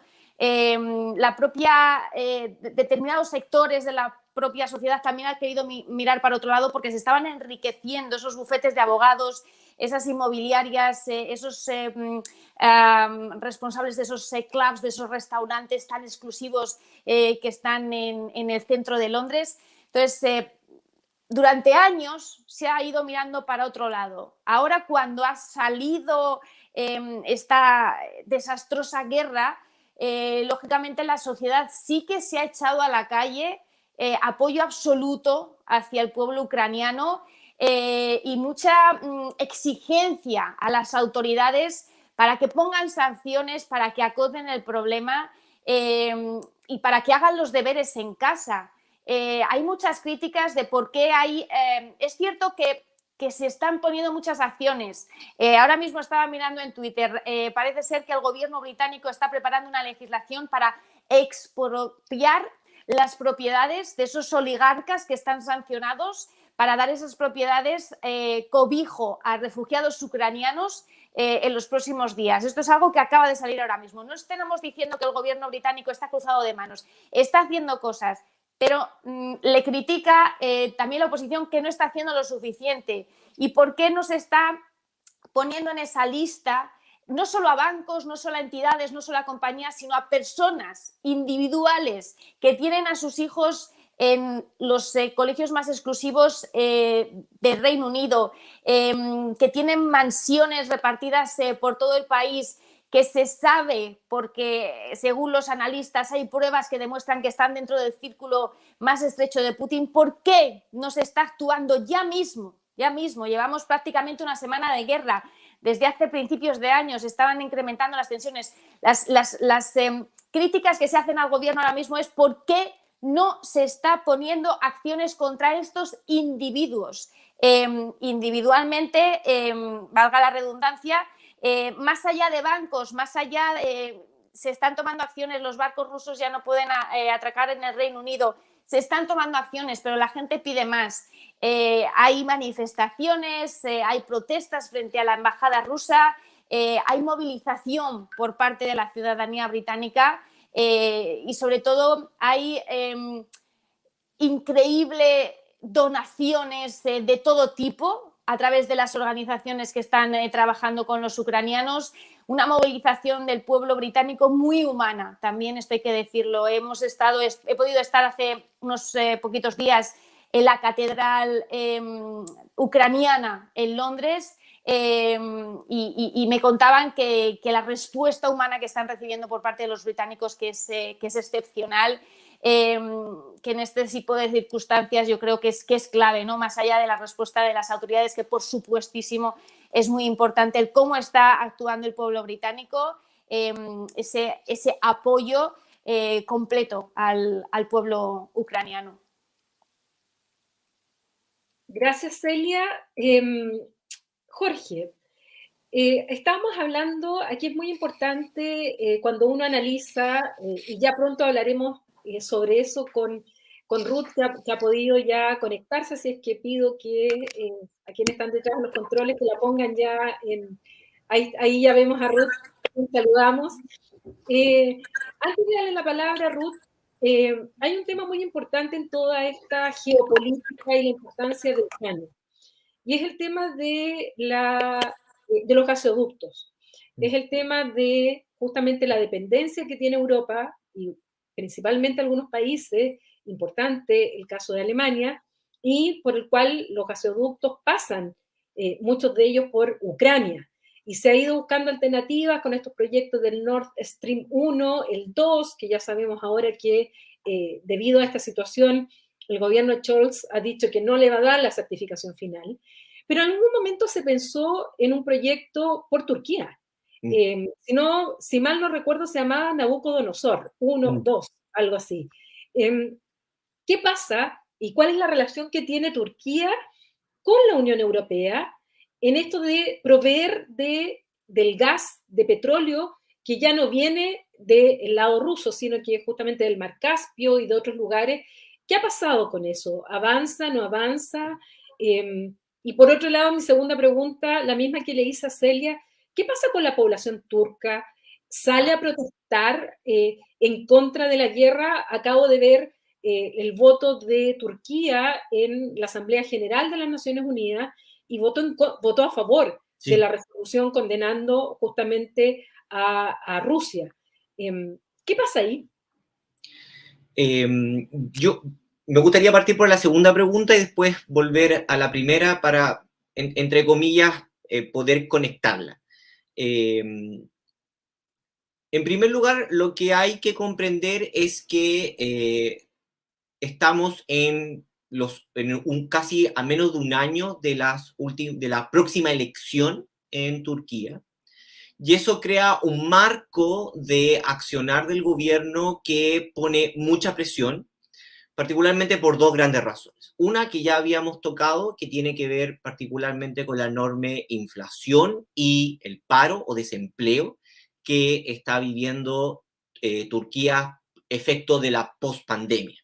Determinados sectores de la propia sociedad también ha querido mirar para otro lado porque se estaban enriqueciendo esos bufetes de abogados, esas inmobiliarias, esos responsables de esos clubs, de esos restaurantes tan exclusivos que están en el centro de Londres. Entonces, durante años se ha ido mirando para otro lado. Ahora, cuando ha salido esta desastrosa guerra, lógicamente la sociedad sí que se ha echado a la calle, apoyo absoluto hacia el pueblo ucraniano y mucha exigencia a las autoridades para que pongan sanciones, para que acoten el problema y para que hagan los deberes en casa. Hay muchas críticas de por qué hay... es cierto que se están poniendo muchas acciones. Ahora mismo estaba mirando en Twitter, parece ser que el gobierno británico está preparando una legislación para expropiar las propiedades de esos oligarcas que están sancionados, para dar esas propiedades cobijo a refugiados ucranianos en los próximos días. Esto es algo que acaba de salir ahora mismo. No estamos diciendo que el gobierno británico está cruzado de manos, está haciendo cosas, pero le critica también la oposición que no está haciendo lo suficiente. ¿Y por qué no se está poniendo en esa lista no solo a bancos, no solo a entidades, no solo a compañías, sino a personas individuales que tienen a sus hijos en los colegios más exclusivos del Reino Unido, que tienen mansiones repartidas por todo el país, que se sabe, porque según los analistas hay pruebas que demuestran que están dentro del círculo más estrecho de Putin? ¿Por qué no se está actuando ya mismo? Ya mismo, llevamos prácticamente una semana de guerra. Desde hace principios de años estaban incrementando las tensiones. Las críticas que se hacen al gobierno ahora mismo es por qué no se está poniendo acciones contra estos individuos. Individualmente, valga la redundancia, más allá de bancos, más allá se están tomando acciones, los barcos rusos ya no pueden atracar en el Reino Unido, se están tomando acciones, pero la gente pide más. Hay manifestaciones, hay protestas frente a la embajada rusa, hay movilización por parte de la ciudadanía británica y sobre todo hay increíbles donaciones de todo tipo a través de las organizaciones que están trabajando con los ucranianos, una movilización del pueblo británico muy humana, también esto hay que decirlo. He podido estar hace unos poquitos días en la catedral ucraniana en Londres y me contaban que la respuesta humana que están recibiendo por parte de los británicos que es excepcional, que en este tipo de circunstancias yo creo que es clave, ¿no? Más allá de la respuesta de las autoridades, que por supuestísimo es muy importante el cómo está actuando el pueblo británico, ese apoyo completo al pueblo ucraniano. Gracias, Celia. Jorge, estamos hablando, aquí es muy importante cuando uno analiza, y ya pronto hablaremos sobre eso con Ruth, que ha podido ya conectarse, así es que pido que a quienes están detrás de los controles que la pongan ya ahí ya vemos a Ruth, saludamos. Antes de darle la palabra a Ruth, hay un tema muy importante en toda esta geopolítica y la importancia de Ucrania, y es el tema de los gasoductos. Es el tema de justamente la dependencia que tiene Europa y principalmente algunos países, importante el caso de Alemania, y por el cual los gasoductos pasan, muchos de ellos por Ucrania. Y se ha ido buscando alternativas con estos proyectos del Nord Stream 1, el 2, que ya sabemos ahora que debido a esta situación el gobierno de Scholz ha dicho que no le va a dar la certificación final, pero en algún momento se pensó en un proyecto por Turquía. Si mal no recuerdo, se llamaba Nabucodonosor 1, 2, algo así. ¿Qué pasa y cuál es la relación que tiene Turquía con la Unión Europea en esto de proveer del gas, de petróleo, que ya no viene del lado ruso, sino que justamente del Mar Caspio y de otros lugares? ¿Qué ha pasado con eso? ¿Avanza, no avanza? Y por otro lado, mi segunda pregunta, la misma que le hice a Celia, ¿qué pasa con la población turca? ¿Sale a protestar en contra de la guerra? Acabo de ver el voto de Turquía en la Asamblea General de las Naciones Unidas y votó a favor de la resolución condenando justamente a Rusia. ¿Qué pasa ahí? Yo me gustaría partir por la segunda pregunta y después volver a la primera para, entre comillas, poder conectarla. En primer lugar, lo que hay que comprender es que estamos en casi a menos de un año de la próxima elección en Turquía. Y eso crea un marco de accionar del gobierno que pone mucha presión, particularmente por dos grandes razones. Una que ya habíamos tocado, que tiene que ver particularmente con la enorme inflación y el paro o desempleo que está viviendo Turquía efecto de la pospandemia.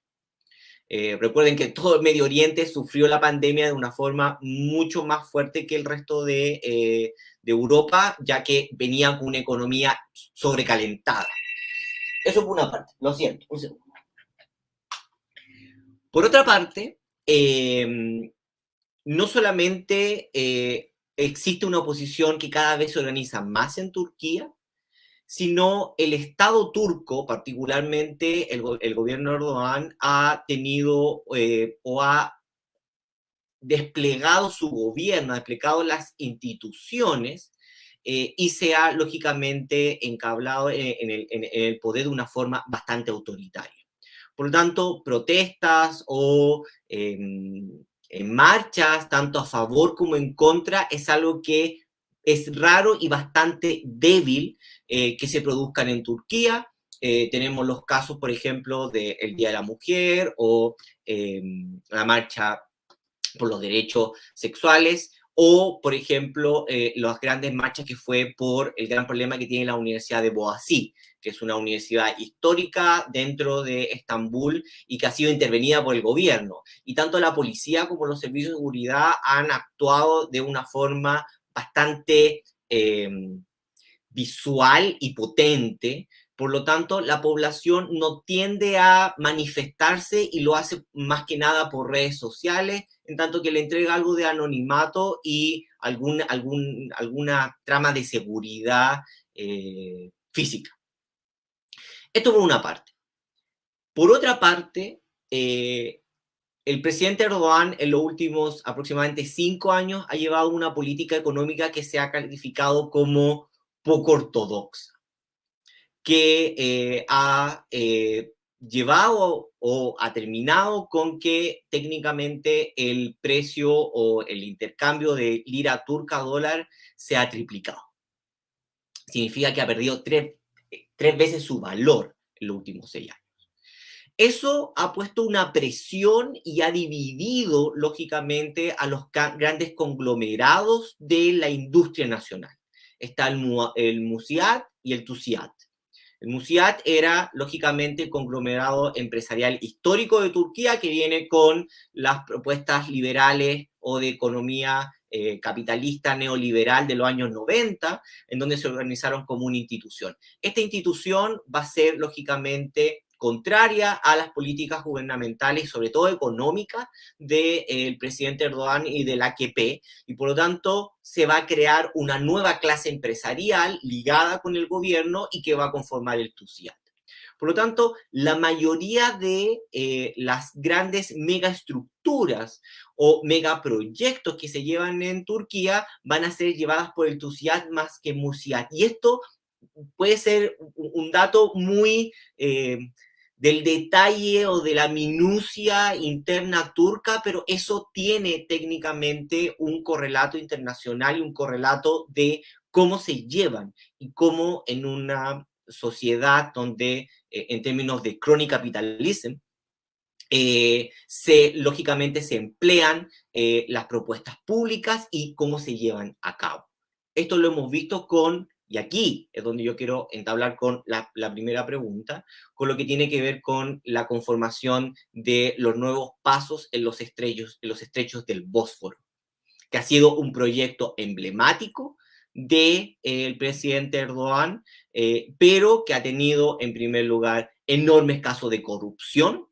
Recuerden que todo el Medio Oriente sufrió la pandemia de una forma mucho más fuerte que el resto de Europa, ya que venía con una economía sobrecalentada. Eso por una parte, lo siento, un segundo. Por otra parte, no solamente existe una oposición que cada vez se organiza más en Turquía, sino el Estado turco, particularmente el gobierno de Erdogan, ha tenido o ha desplegado su gobierno, ha desplegado las instituciones y se ha, lógicamente, encablado en el poder de una forma bastante autoritaria. Por lo tanto, protestas o marchas, tanto a favor como en contra, es algo que es raro y bastante débil que se produzcan en Turquía. Tenemos los casos, por ejemplo, del Día de la Mujer o la marcha por los derechos sexuales, o, por ejemplo, las grandes marchas que fue por el gran problema que tiene la Universidad de Boğaziçi, que es una universidad histórica dentro de Estambul y que ha sido intervenida por el gobierno. Y tanto la policía como los servicios de seguridad han actuado de una forma bastante visual y potente. Por lo tanto, la población no tiende a manifestarse y lo hace más que nada por redes sociales, en tanto que le entrega algo de anonimato y alguna trama de seguridad física. Esto por una parte. Por otra parte, el presidente Erdogan en los últimos aproximadamente 5 años ha llevado una política económica que se ha calificado como poco ortodoxa, que ha llevado o ha terminado con que técnicamente el precio o el intercambio de lira turca a dólar se ha triplicado. Significa que ha perdido tres veces su valor en los últimos 6 años. Eso ha puesto una presión y ha dividido, lógicamente, a los grandes conglomerados de la industria nacional. Está el Musiat y el Tusiat. El Musiat era, lógicamente, el conglomerado empresarial histórico de Turquía que viene con las propuestas liberales o de economía capitalista neoliberal de los años 90, en donde se organizaron como una institución. Esta institución va a ser, lógicamente, contraria a las políticas gubernamentales, sobre todo económicas, del presidente Erdogan y del AKP, y por lo tanto se va a crear una nueva clase empresarial ligada con el gobierno y que va a conformar el TUSIAD. Por lo tanto, la mayoría de las grandes megaestructuras o megaproyectos que se llevan en Turquía van a ser llevadas por el TUSIAD más que Musiat. Y esto puede ser un dato muy del detalle o de la minucia interna turca, pero eso tiene técnicamente un correlato internacional y un correlato de cómo se llevan y cómo en una sociedad donde, en términos de crony capitalism, lógicamente se emplean las propuestas públicas y cómo se llevan a cabo. Esto lo hemos visto y aquí es donde yo quiero entablar con la primera pregunta, con lo que tiene que ver con la conformación de los nuevos pasos en los estrechos del Bósforo, que ha sido un proyecto emblemático del presidente Erdogan, pero que ha tenido, en primer lugar, enormes casos de corrupción,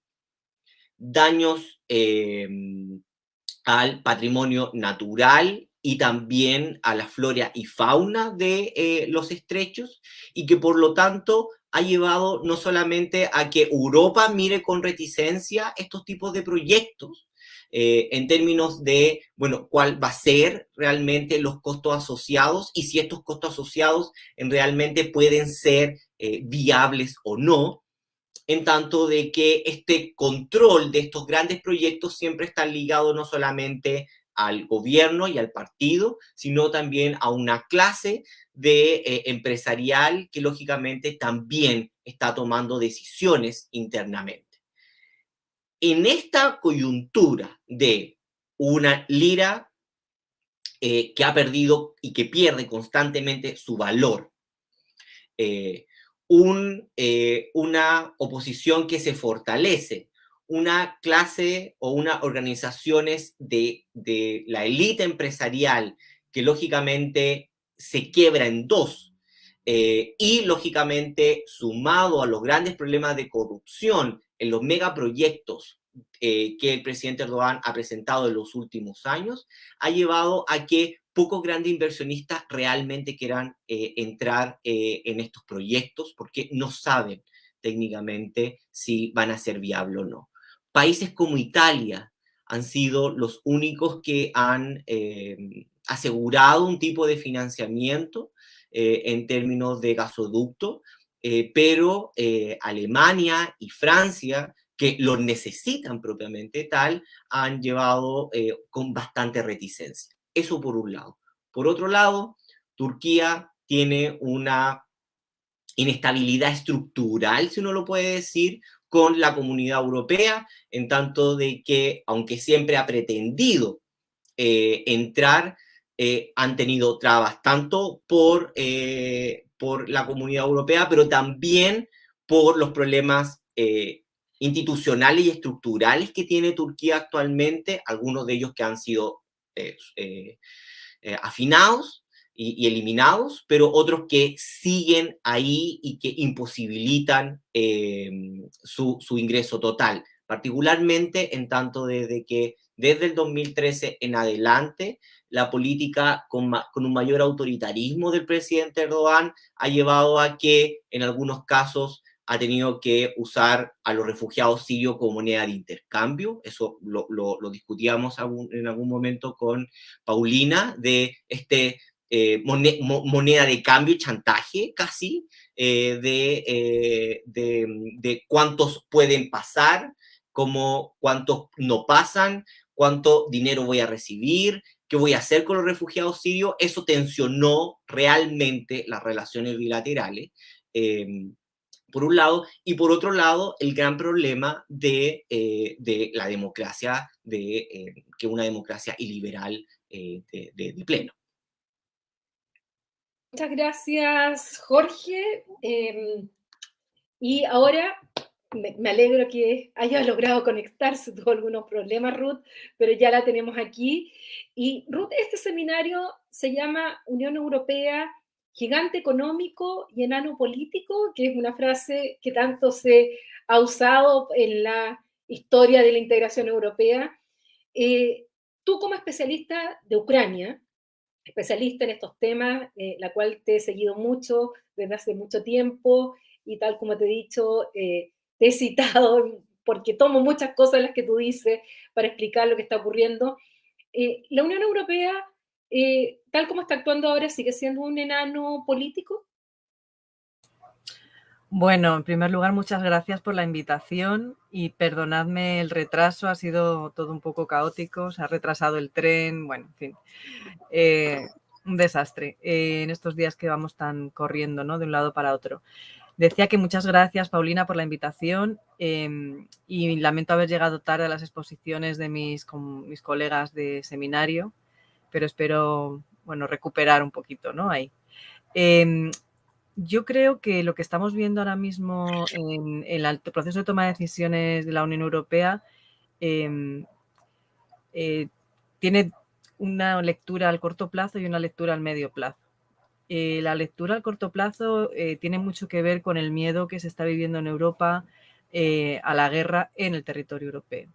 daños al patrimonio natural y también a la flora y fauna de los estrechos, y que por lo tanto ha llevado no solamente a que Europa mire con reticencia estos tipos de proyectos, en términos de, bueno, cuál va a ser realmente los costos asociados y si estos costos asociados realmente pueden ser viables o no, en tanto de que este control de estos grandes proyectos siempre está ligado no solamente al gobierno y al partido, sino también a una clase de empresarial que lógicamente también está tomando decisiones internamente. En esta coyuntura de una lira que ha perdido y que pierde constantemente su valor, una oposición que se fortalece, una clase o unas organizaciones de la élite empresarial que lógicamente se quiebra en dos, y lógicamente sumado a los grandes problemas de corrupción en los megaproyectos que el presidente Erdogan ha presentado en los últimos años, ha llevado a que pocos grandes inversionistas realmente quieran entrar en estos proyectos porque no saben técnicamente si van a ser viables o no. Países como Italia han sido los únicos que han asegurado un tipo de financiamiento en términos de gasoducto, pero Alemania y Francia, que los necesitan propiamente tal, han llevado con bastante reticencia. Eso por un lado. Por otro lado, Turquía tiene una inestabilidad estructural, si uno lo puede decir, con la Comunidad Europea, en tanto de que, aunque siempre ha pretendido entrar, han tenido trabas tanto por la Comunidad Europea, pero también por los problemas institucionales y estructurales que tiene Turquía actualmente, algunos de ellos que han sido afinados y eliminados, pero otros que siguen ahí y que imposibilitan su ingreso total, particularmente en tanto desde que desde el 2013 en adelante la política con un mayor autoritarismo del presidente Erdogan ha llevado a que en algunos casos ha tenido que usar a los refugiados sirios como moneda de intercambio. Eso lo discutíamos en algún momento con Paulina, de moneda de cambio, chantaje casi, de cuántos pueden pasar, cuántos no pasan, cuánto dinero voy a recibir, qué voy a hacer con los refugiados sirios. Eso tensionó realmente las relaciones bilaterales. Por un lado, y por otro lado, el gran problema de la democracia, que una democracia iliberal de pleno. Muchas gracias, Jorge. Y ahora me alegro que haya logrado conectarse, tuvo algunos problemas, Ruth, pero ya la tenemos aquí. Y Ruth, este seminario se llama Unión Europea, gigante económico y enano político, que es una frase que tanto se ha usado en la historia de la integración europea. Tú como especialista de Ucrania, especialista en estos temas, la cual te he seguido mucho desde hace mucho tiempo, y tal como te he dicho, te he citado porque tomo muchas cosas de las que tú dices para explicar lo que está ocurriendo. ¿La Unión Europea, tal como está actuando ahora, sigue siendo un enano político? Bueno, en primer lugar, muchas gracias por la invitación y perdonadme el retraso, ha sido todo un poco caótico, se ha retrasado el tren, bueno, en fin, un desastre en estos días que vamos tan corriendo, ¿no?, de un lado para otro. Decía que muchas gracias, Paulina, por la invitación y lamento haber llegado tarde a las exposiciones de mis colegas de seminario, pero espero, bueno, recuperar un poquito, ¿no?, ahí. Yo creo que lo que estamos viendo ahora mismo en el proceso de toma de decisiones de la Unión Europea tiene una lectura al corto plazo y una lectura al medio plazo. La lectura al corto plazo tiene mucho que ver con el miedo que se está viviendo en Europa a la guerra en el territorio europeo.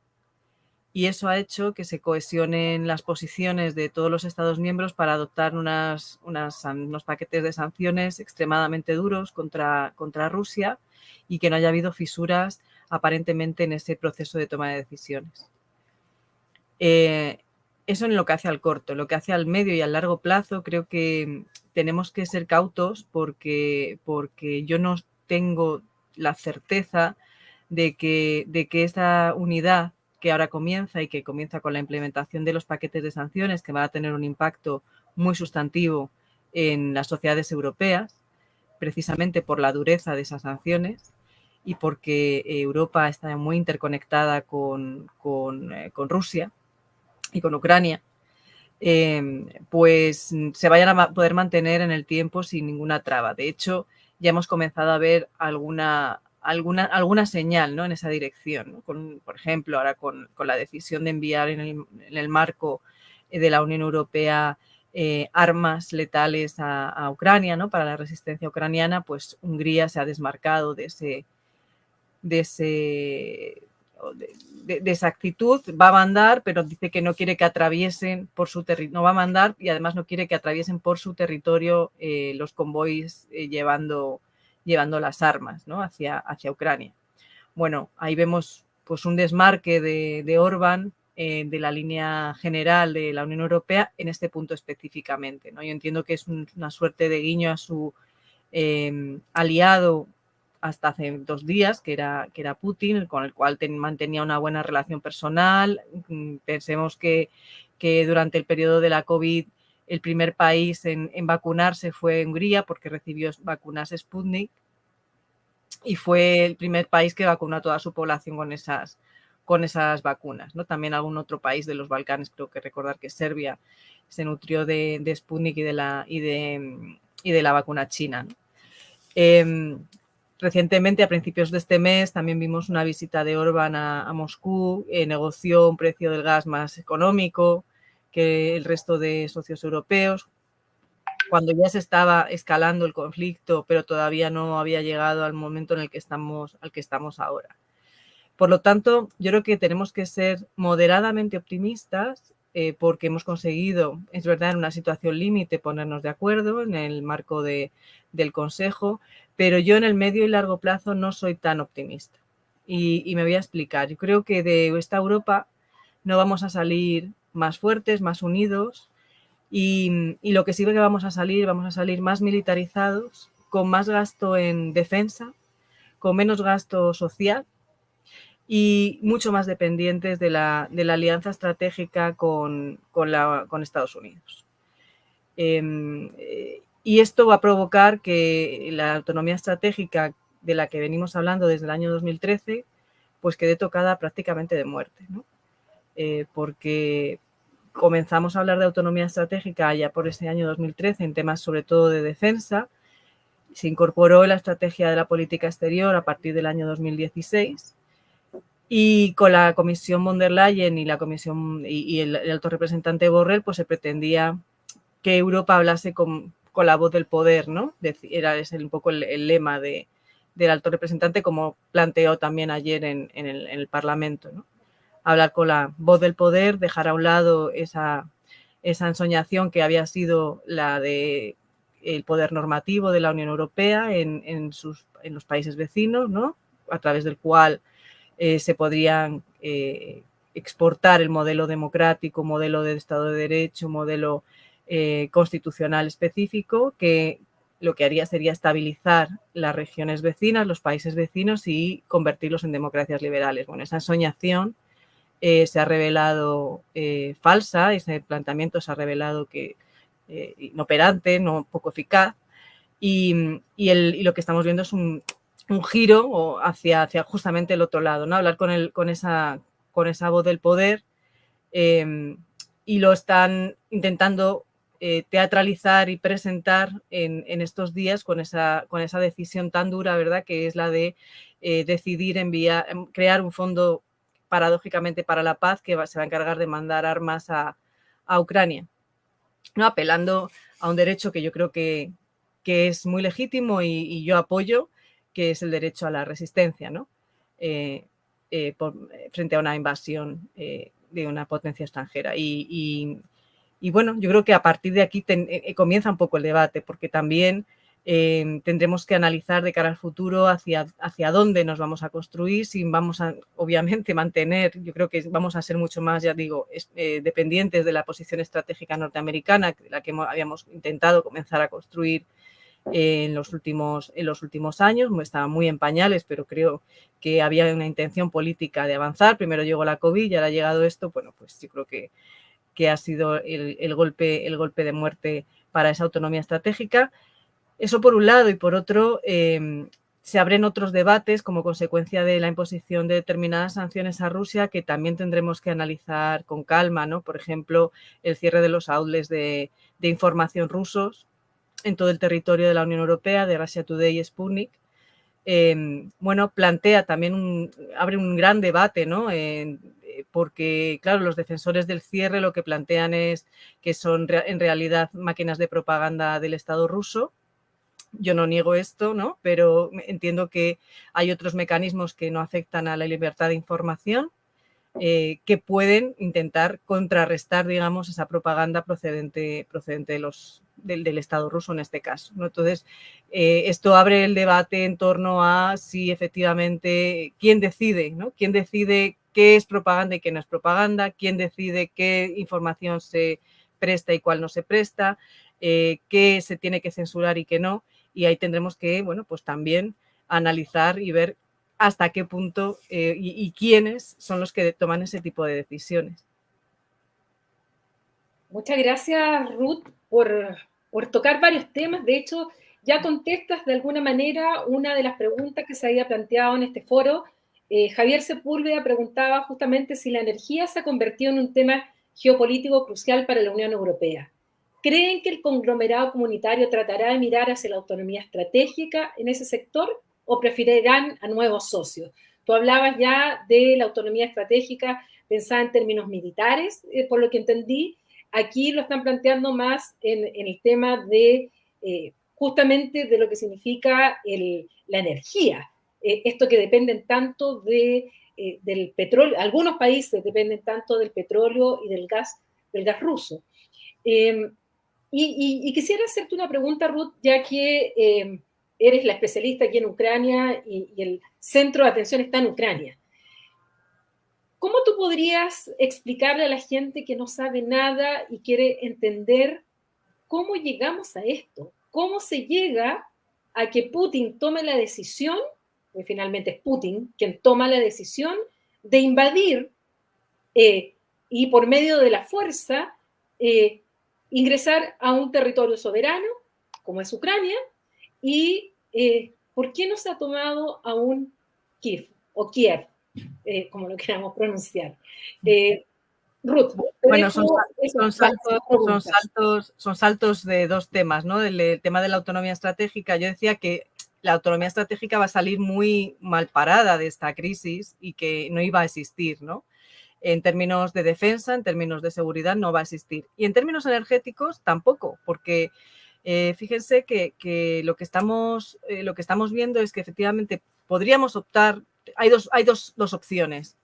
Y eso ha hecho que se cohesionen las posiciones de todos los Estados miembros para adoptar unos paquetes de sanciones extremadamente duros contra Rusia y que no haya habido fisuras aparentemente en ese proceso de toma de decisiones. Eso en lo que hace al corto. En lo que hace al medio y al largo plazo, creo que tenemos que ser cautos porque yo no tengo la certeza de que esta unidad que ahora comienza y que comienza con la implementación de los paquetes de sanciones que van a tener un impacto muy sustantivo en las sociedades europeas, precisamente por la dureza de esas sanciones y porque Europa está muy interconectada con Rusia y con Ucrania, pues se vayan a poder mantener en el tiempo sin ninguna traba. De hecho, ya hemos comenzado a ver alguna señal, ¿no?, en esa dirección, ¿no? Por ejemplo, ahora con la decisión de enviar en el marco de la Unión Europea armas letales a Ucrania, ¿no?, para la resistencia ucraniana, pues Hungría se ha desmarcado de esa actitud. Va a mandar, pero dice que no quiere que atraviesen por su territorio, no va a mandar y además no quiere que atraviesen por su territorio los convoys llevando las armas, ¿no?, hacia Ucrania. Bueno, ahí vemos pues un desmarque de Orbán de la línea general de la Unión Europea en este punto específicamente, ¿no? Yo entiendo que es una suerte de guiño a su aliado hasta hace 2 días, que era Putin, con el cual mantenía una buena relación personal. Pensemos que durante el periodo de la COVID el primer país en vacunarse fue Hungría, porque recibió vacunas Sputnik y fue el primer país que vacunó a toda su población con esas vacunas, ¿no? También algún otro país de los Balcanes, creo que recordar que Serbia se nutrió de Sputnik y de la vacuna china, ¿no? Recientemente, a principios de este mes, también vimos una visita de Orbán a Moscú, negoció un precio del gas más económico que el resto de socios europeos, cuando ya se estaba escalando el conflicto, pero todavía no había llegado al momento en el que estamos ahora. Por lo tanto, yo creo que tenemos que ser moderadamente optimistas porque hemos conseguido, es verdad, en una situación límite ponernos de acuerdo en el marco del Consejo, pero yo en el medio y largo plazo no soy tan optimista. Y me voy a explicar. Yo creo que de esta Europa no vamos a salir más fuertes, más unidos y lo que sí que vamos a salir más militarizados, con más gasto en defensa, con menos gasto social y mucho más dependientes de la alianza estratégica con Estados Unidos. Y esto va a provocar que la autonomía estratégica de la que venimos hablando desde el año 2013 pues quede tocada prácticamente de muerte, ¿no? Porque comenzamos a hablar de autonomía estratégica ya por ese año 2013 en temas sobre todo de defensa. Se incorporó en la estrategia de la política exterior a partir del año 2016 y con la Comisión von der Leyen y la Comisión y el alto representante Borrell pues se pretendía que Europa hablase con la voz del poder, ¿no? Era un poco el lema del alto representante, como planteó también ayer en el Parlamento, ¿no? Hablar con la voz del poder, dejar a un lado esa ensoñación que había sido la de el poder normativo de la Unión Europea en los países vecinos, ¿no?, a través del cual se podrían exportar el modelo democrático, modelo de Estado de Derecho, modelo constitucional específico, que lo que haría sería estabilizar las regiones vecinas, los países vecinos y convertirlos en democracias liberales. Bueno, esa ensoñación se ha revelado falsa, ese planteamiento se ha revelado que inoperante, no poco eficaz, y lo que estamos viendo es un giro hacia justamente el otro lado, ¿no? Hablar con esa voz del poder y lo están intentando teatralizar y presentar en estos días con esa decisión tan dura, ¿verdad?, que es la de decidir crear un fondo paradójicamente para la paz que se va a encargar de mandar armas a Ucrania, ¿no?, apelando a un derecho que yo creo que es muy legítimo y yo apoyo, que es el derecho a la resistencia, ¿no? frente a una invasión de una potencia extranjera. Y bueno, yo creo que a partir de aquí comienza un poco el debate, porque también tendremos que analizar de cara al futuro hacia dónde nos vamos a construir, si vamos a, obviamente, mantener, yo creo que vamos a ser mucho más, ya digo, dependientes de la posición estratégica norteamericana, la que habíamos intentado comenzar a construir en los últimos años. Estaba muy en pañales, pero creo que había una intención política de avanzar. Primero llegó la COVID y ahora ha llegado esto. Bueno, pues yo creo que ha sido el golpe de muerte para esa autonomía estratégica. Eso por un lado, y por otro, se abren otros debates como consecuencia de la imposición de determinadas sanciones a Rusia que también tendremos que analizar con calma, ¿no? Por ejemplo, el cierre de los outlets de información rusos en todo el territorio de la Unión Europea, de Russia Today y Sputnik. Bueno, plantea también, abre un gran debate, ¿no? Porque, claro, los defensores del cierre lo que plantean es que son en realidad máquinas de propaganda del Estado ruso. Yo no niego esto, ¿no? Pero entiendo que hay otros mecanismos que no afectan a la libertad de información, que pueden intentar contrarrestar, digamos, esa propaganda procedente del Estado ruso en este caso, ¿no? Entonces, esto abre el debate en torno a si efectivamente quién decide, ¿no? Quién decide qué es propaganda y qué no es propaganda, quién decide qué información se presta y cuál no se presta, qué se tiene que censurar y qué no. Y ahí tendremos que, bueno, pues también analizar y ver hasta qué punto y quiénes son los que toman ese tipo de decisiones. Muchas gracias, Ruth, por tocar varios temas. De hecho, ya contestas de alguna manera una de las preguntas que se había planteado en este foro. Javier Sepúlveda preguntaba justamente si la energía se ha convertido en un tema geopolítico crucial para la Unión Europea. ¿Creen que el conglomerado comunitario tratará de mirar hacia la autonomía estratégica en ese sector o preferirán a nuevos socios? Tú hablabas ya de la autonomía estratégica pensada en términos militares, por lo que entendí. Aquí lo están planteando más en el tema de justamente de lo que significa la energía. Esto que dependen tanto del petróleo, algunos países dependen tanto del petróleo y del gas ruso. Y quisiera hacerte una pregunta, Ruth, ya que eres la especialista aquí en Ucrania y el centro de atención está en Ucrania. ¿Cómo tú podrías explicarle a la gente que no sabe nada y quiere entender cómo llegamos a esto? ¿Cómo se llega a que Putin tome la decisión, porque finalmente es Putin quien toma la decisión de invadir y por medio de la fuerza ingresar a un territorio soberano, como es Ucrania, y por qué no se ha tomado aún Kiev, o Kiev, como lo queramos pronunciar? Ruth, bueno, son saltos de dos temas, ¿no? El tema de la autonomía estratégica. Yo decía que la autonomía estratégica va a salir muy mal parada de esta crisis y que no iba a existir, ¿no? En términos de defensa, en términos de seguridad, no va a existir. Y en términos energéticos, tampoco, porque fíjense que lo que estamos viendo es que efectivamente podríamos optar, hay dos opciones.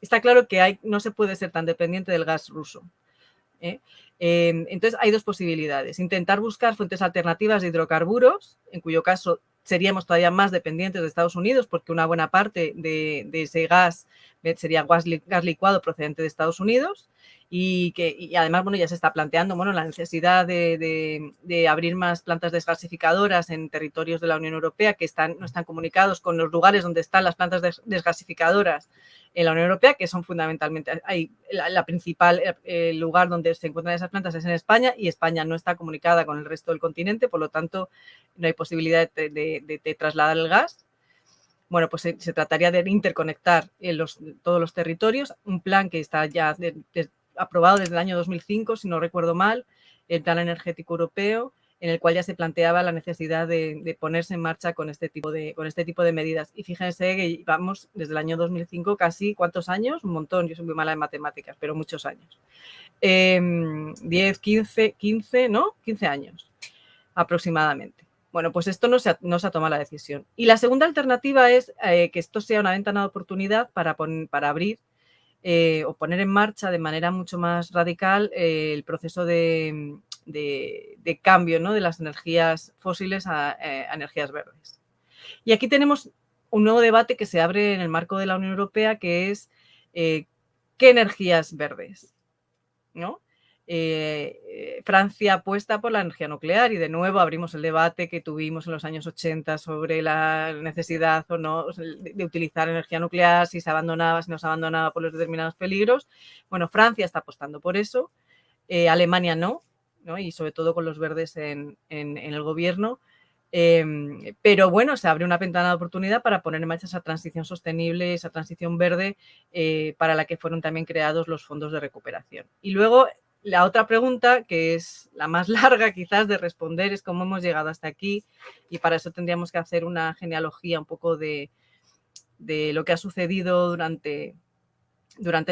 Está claro que no se puede ser tan dependiente del gas ruso. Entonces, hay dos posibilidades. Intentar buscar fuentes alternativas de hidrocarburos, en cuyo caso seríamos todavía más dependientes de Estados Unidos porque una buena parte de ese gas sería gas licuado procedente de Estados Unidos y además, bueno, ya se está planteando, bueno, la necesidad de abrir más plantas desgasificadoras en territorios de la Unión Europea que no están comunicados con los lugares donde están las plantas desgasificadoras en la Unión Europea, que son fundamentalmente, la principal lugar donde se encuentran esas plantas es en España y España no está comunicada con el resto del continente, por lo tanto no hay posibilidad de trasladar el gas. Bueno, pues se trataría de interconectar todos los territorios, un plan que está ya aprobado desde el año 2005, si no recuerdo mal, el Plan Energético Europeo, en el cual ya se planteaba la necesidad de ponerse en marcha con este tipo de medidas. Y fíjense que vamos desde el año 2005 casi, ¿cuántos años? Un montón, yo soy muy mala en matemáticas, pero muchos años. 10, 15, ¿no? 15 años aproximadamente. Bueno, pues esto no se ha tomado la decisión. Y la segunda alternativa es que esto sea una ventana de oportunidad para abrir o poner en marcha de manera mucho más radical el proceso de cambio, ¿no?, de las energías fósiles a energías verdes. Y aquí tenemos un nuevo debate que se abre en el marco de la Unión Europea, que es ¿qué energías verdes?, ¿no? Francia apuesta por la energía nuclear y de nuevo abrimos el debate que tuvimos en los años 80 sobre la necesidad o no de utilizar energía nuclear, si se abandonaba, si no se abandonaba por los determinados peligros. Bueno, Francia está apostando por eso, Alemania no, y sobre todo con los verdes en el gobierno. Pero bueno, se abre una ventana de oportunidad para poner en marcha esa transición sostenible, esa transición verde para la que fueron también creados los fondos de recuperación. Y luego la otra pregunta, que es la más larga quizás de responder, es cómo hemos llegado hasta aquí, y para eso tendríamos que hacer una genealogía un poco de lo que ha sucedido durante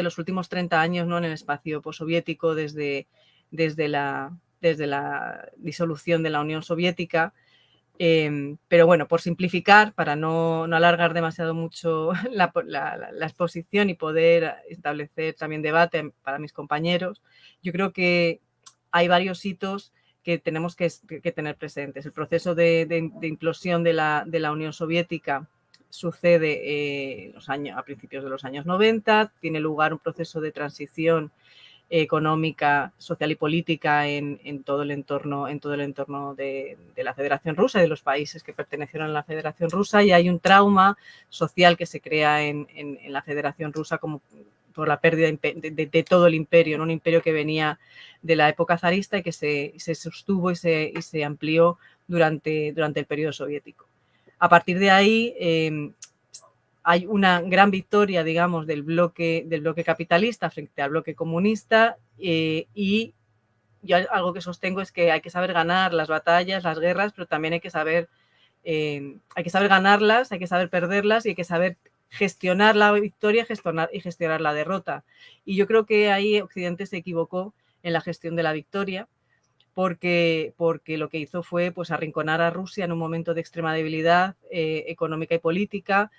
los últimos 30 años, ¿no?, en el espacio postsoviético desde la disolución de la Unión Soviética. Pero bueno, por simplificar, para no alargar demasiado mucho la exposición y poder establecer también debate para mis compañeros, yo creo que hay varios hitos que tenemos que tener presentes. El proceso de implosión de la Unión Soviética sucede a principios de los años 90, tiene lugar un proceso de transición económica, social y política en todo el entorno de la Federación Rusa y de los países que pertenecieron a la Federación Rusa, y hay un trauma social que se crea en la Federación Rusa como por la pérdida de todo el imperio, ¿no?, un imperio que venía de la época zarista y que se sostuvo y se amplió durante el periodo soviético. A partir de ahí hay una gran victoria, digamos, del bloque capitalista frente al bloque comunista, y yo algo que sostengo es que hay que saber ganar las batallas, las guerras, pero también hay que saber ganarlas, hay que saber perderlas y hay que saber gestionar la victoria y gestionar la derrota. Y yo creo que ahí Occidente se equivocó en la gestión de la victoria, porque lo que hizo fue pues arrinconar a Rusia en un momento de extrema debilidad económica y política,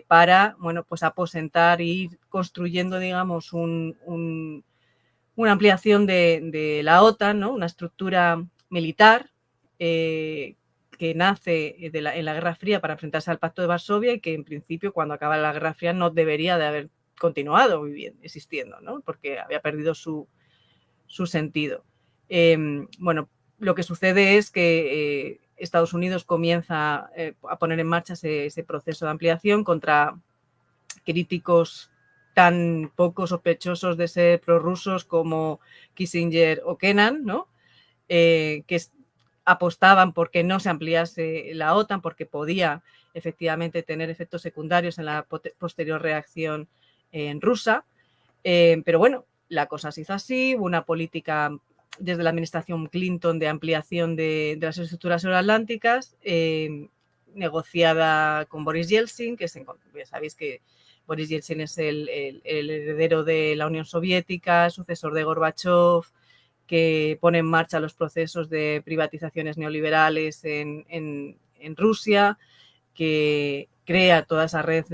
para, bueno, pues aposentar e ir construyendo, digamos, una ampliación de la OTAN, ¿no?, una estructura militar que nace en la Guerra Fría para enfrentarse al Pacto de Varsovia y que en principio, cuando acaba la Guerra Fría, no debería de haber continuado existiendo, ¿no?, porque había perdido su sentido. Bueno, lo que sucede es que Estados Unidos comienza a poner en marcha ese proceso de ampliación contra críticos tan poco sospechosos de ser prorrusos como Kissinger o Kennan, ¿no?, que apostaban por que no se ampliase la OTAN porque podía efectivamente tener efectos secundarios en la posterior reacción rusa. Pero bueno, la cosa se hizo así, hubo una política desde la administración Clinton de ampliación de las estructuras euroatlánticas, negociada con Boris Yeltsin, que ya sabéis que Boris Yeltsin es el heredero de la Unión Soviética, sucesor de Gorbachov, que pone en marcha los procesos de privatizaciones neoliberales en Rusia, que crea toda esa red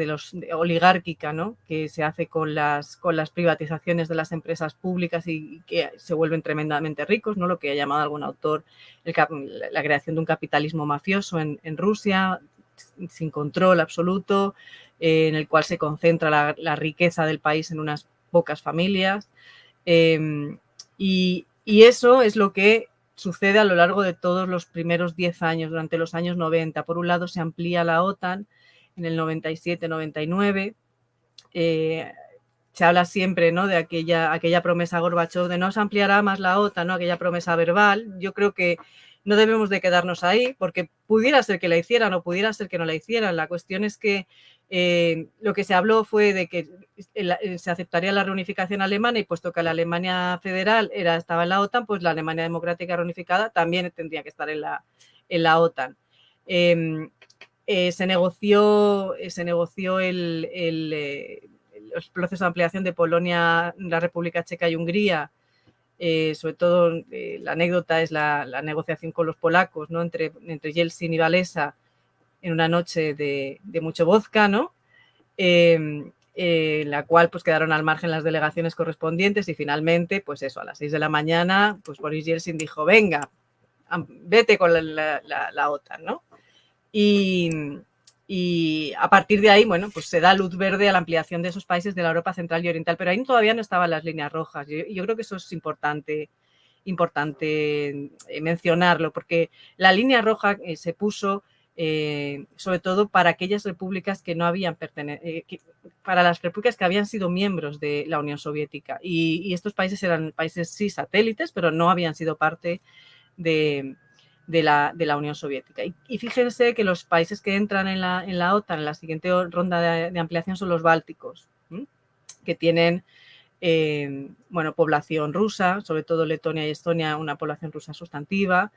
oligárquica, ¿no?, que se hace con las privatizaciones de las empresas públicas y que se vuelven tremendamente ricos, ¿no?, lo que ha llamado algún autor la creación de un capitalismo mafioso en Rusia, sin control absoluto, en el cual se concentra la riqueza del país en unas pocas familias. Y eso es lo que sucede a lo largo de todos los primeros 10 años, durante los años 90. Por un lado, se amplía la OTAN en el 97-99. Se habla siempre, ¿no?, de aquella promesa Gorbachov de no se ampliará más la OTAN, ¿no?, aquella promesa verbal. Yo creo que no debemos de quedarnos ahí, porque pudiera ser que la hicieran o pudiera ser que no la hicieran. La cuestión es que lo que se habló fue de que se aceptaría la reunificación alemana, y puesto que la Alemania federal estaba en la OTAN, pues la Alemania democrática reunificada también tendría que estar en la OTAN. Se negoció los procesos de ampliación de Polonia, la República Checa y Hungría sobre todo la anécdota es la negociación con los polacos, ¿no? entre Yeltsin y Walesa en una noche de mucho vodka, ¿no? La cual pues quedaron al margen las delegaciones correspondientes y finalmente, pues eso, a las 6 de la mañana, pues Boris Yeltsin dijo, venga, vete con la OTAN, ¿no? Y a partir de ahí, bueno, pues se da luz verde a la ampliación de esos países de la Europa Central y Oriental, pero ahí todavía no estaban las líneas rojas. Yo creo que eso es importante mencionarlo, porque la línea roja se puso sobre todo para aquellas repúblicas que no habían para las repúblicas que habían sido miembros de la Unión Soviética. Y estos países eran países, sí, satélites, pero no habían sido parte de la Unión Soviética. Y fíjense que los países que entran en la OTAN en la siguiente ronda de ampliación son los bálticos, que tienen bueno, población rusa, sobre todo Letonia y Estonia, una población rusa sustantiva,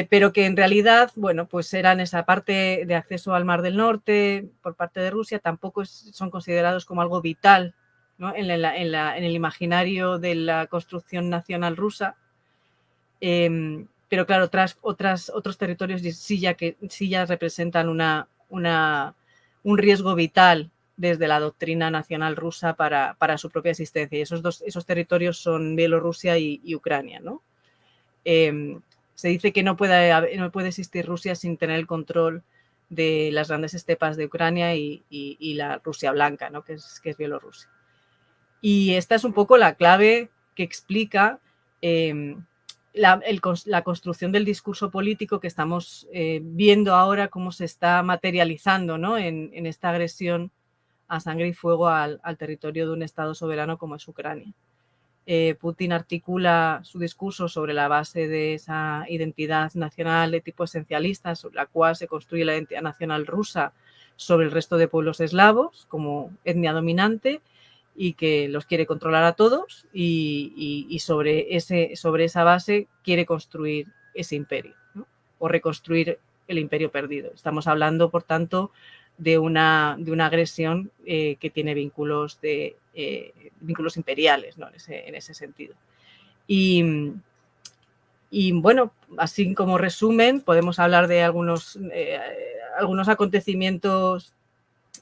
pero que en realidad, bueno, pues eran esa parte de acceso al Mar del Norte por parte de Rusia, tampoco son considerados como algo vital, ¿no? en el imaginario de la construcción nacional rusa. Pero claro, otros territorios sí ya representan un riesgo vital desde la doctrina nacional rusa para su propia existencia. Y esos territorios son Bielorrusia y Ucrania, ¿no? Se dice que no puede existir Rusia sin tener el control de las grandes estepas de Ucrania y la Rusia blanca, ¿no? que es Bielorrusia. Y esta es un poco la clave que explica la construcción del discurso político que estamos viendo ahora cómo se está materializando, ¿no? en esta agresión a sangre y fuego al territorio de un Estado soberano como es Ucrania. Putin articula su discurso sobre la base de esa identidad nacional de tipo esencialista, sobre la cual se construye la identidad nacional rusa sobre el resto de pueblos eslavos como etnia dominante, y que los quiere controlar a todos y sobre esa base quiere construir ese imperio, ¿no? O reconstruir el imperio perdido. Estamos hablando, por tanto, de una agresión que tiene vínculos imperiales, ¿no? en ese sentido. Y bueno, así como resumen, podemos hablar de algunos acontecimientos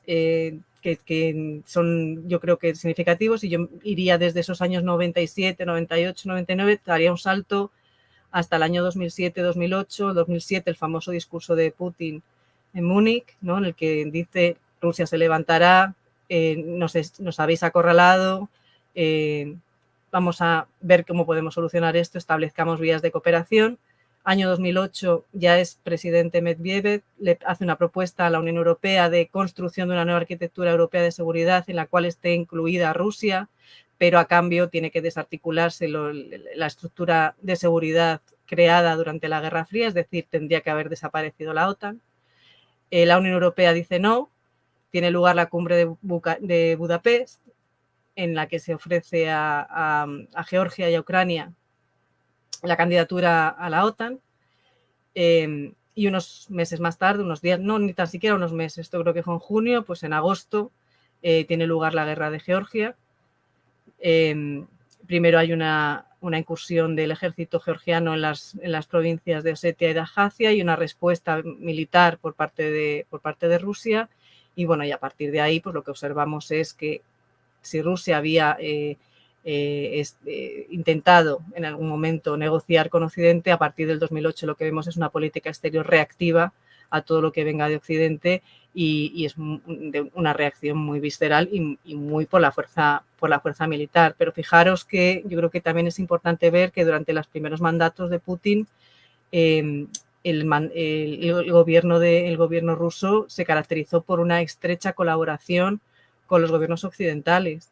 que son, yo creo que significativos, y yo iría desde esos años 97, 98, 99, daría un salto hasta el año 2007, 2008, 2007, el famoso discurso de Putin en Múnich, ¿no? En el que dice: Rusia se levantará, nos habéis acorralado, vamos a ver cómo podemos solucionar esto, establezcamos vías de cooperación. Año 2008 ya es presidente Medvedev, le hace una propuesta a la Unión Europea de construcción de una nueva arquitectura europea de seguridad en la cual esté incluida Rusia, pero a cambio tiene que desarticularse la estructura de seguridad creada durante la Guerra Fría, es decir, tendría que haber desaparecido la OTAN. La Unión Europea dice no, tiene lugar la cumbre de Budapest, en la que se ofrece a Georgia y a Ucrania la candidatura a la OTAN, y unos meses más tarde, unos días, no, ni tan siquiera unos meses, esto creo que fue en junio, pues en agosto tiene lugar la guerra de Georgia. Primero hay una incursión del ejército georgiano en las provincias de Osetia y de Abjasia y una respuesta militar por parte de Rusia. Y bueno, y a partir de ahí, pues lo que observamos es que si Rusia había intentado en algún momento negociar con Occidente, a partir del 2008 lo que vemos es una política exterior reactiva a todo lo que venga de Occidente y es una reacción muy visceral y muy por la fuerza militar. Pero fijaros que yo creo que también es importante ver que durante los primeros mandatos de Putin el gobierno ruso se caracterizó por una estrecha colaboración con los gobiernos occidentales.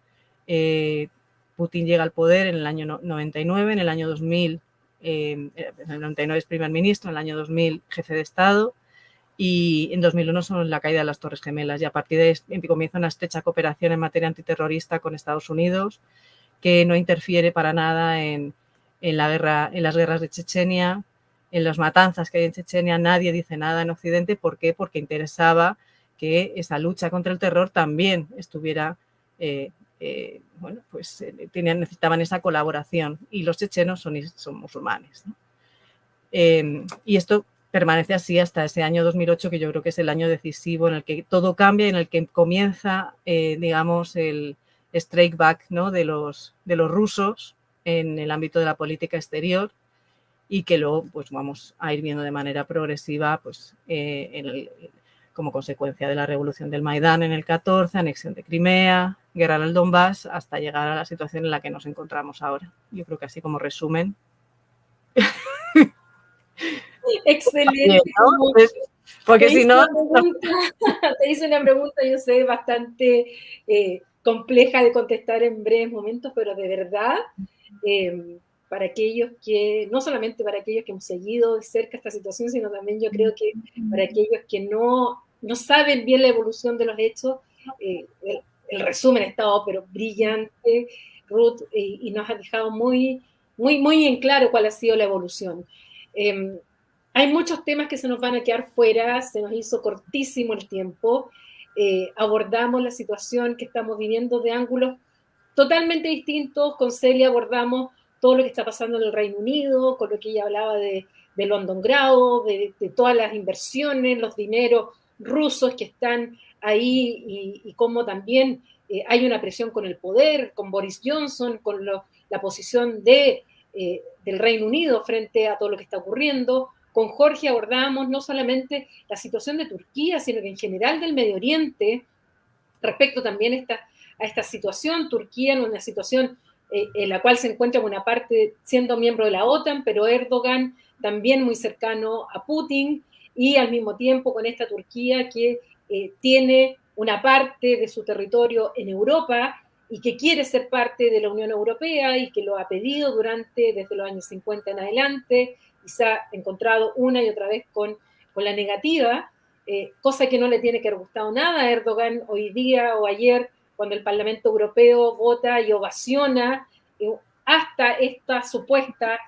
Putin llega al poder en el año 99, en el año 2000, en el 99 es primer ministro, en el año 2000 jefe de Estado, y en 2001 son la caída de las Torres Gemelas, y a partir de ahí comienza una estrecha cooperación en materia antiterrorista con Estados Unidos, que no interfiere para nada en las guerras de Chechenia, en las matanzas que hay en Chechenia. Nadie dice nada en Occidente. ¿Por qué? Porque interesaba que esa lucha contra el terror también estuviera necesitaban esa colaboración, y los chechenos son musulmanes, ¿no? Y esto permanece así hasta ese año 2008, que yo creo que es el año decisivo en el que todo cambia, en el que comienza, digamos, el strike back, ¿no?, de los rusos en el ámbito de la política exterior, y que luego pues vamos a ir viendo de manera progresiva pues, como consecuencia de la revolución del Maidán en el 14, anexión de Crimea, guerra en el Donbass, hasta llegar a la situación en la que nos encontramos ahora. Yo creo que así como resumen. Excelente. ¿No? Porque si no... Te hice una pregunta, yo sé, bastante compleja de contestar en breves momentos, pero de verdad, para aquellos que, no solamente para aquellos que hemos seguido de cerca esta situación, sino también yo creo que para aquellos que no saben bien la evolución de los hechos, el resumen ha estado pero brillante, Ruth, y nos ha dejado muy, muy, muy en claro cuál ha sido la evolución. Hay muchos temas que se nos van a quedar fuera, se nos hizo cortísimo el tiempo, abordamos la situación que estamos viviendo de ángulos totalmente distintos. Con Celia abordamos todo lo que está pasando en el Reino Unido, con lo que ella hablaba de Londongrado, de todas las inversiones, los dineros rusos que están ahí, y cómo también hay una presión con el poder, con Boris Johnson, con la posición del Reino Unido frente a todo lo que está ocurriendo. Con Jorge abordamos no solamente la situación de Turquía, sino que en general del Medio Oriente, respecto también a esta situación, Turquía en una situación en la cual se encuentra en una parte siendo miembro de la OTAN, pero Erdogan también muy cercano a Putin, y al mismo tiempo con esta Turquía que tiene una parte de su territorio en Europa y que quiere ser parte de la Unión Europea y que lo ha pedido desde los años 50 en adelante, y se ha encontrado una y otra vez con la negativa, cosa que no le tiene que haber gustado nada a Erdogan hoy día o ayer, cuando el Parlamento Europeo vota y ovaciona hasta esta supuesta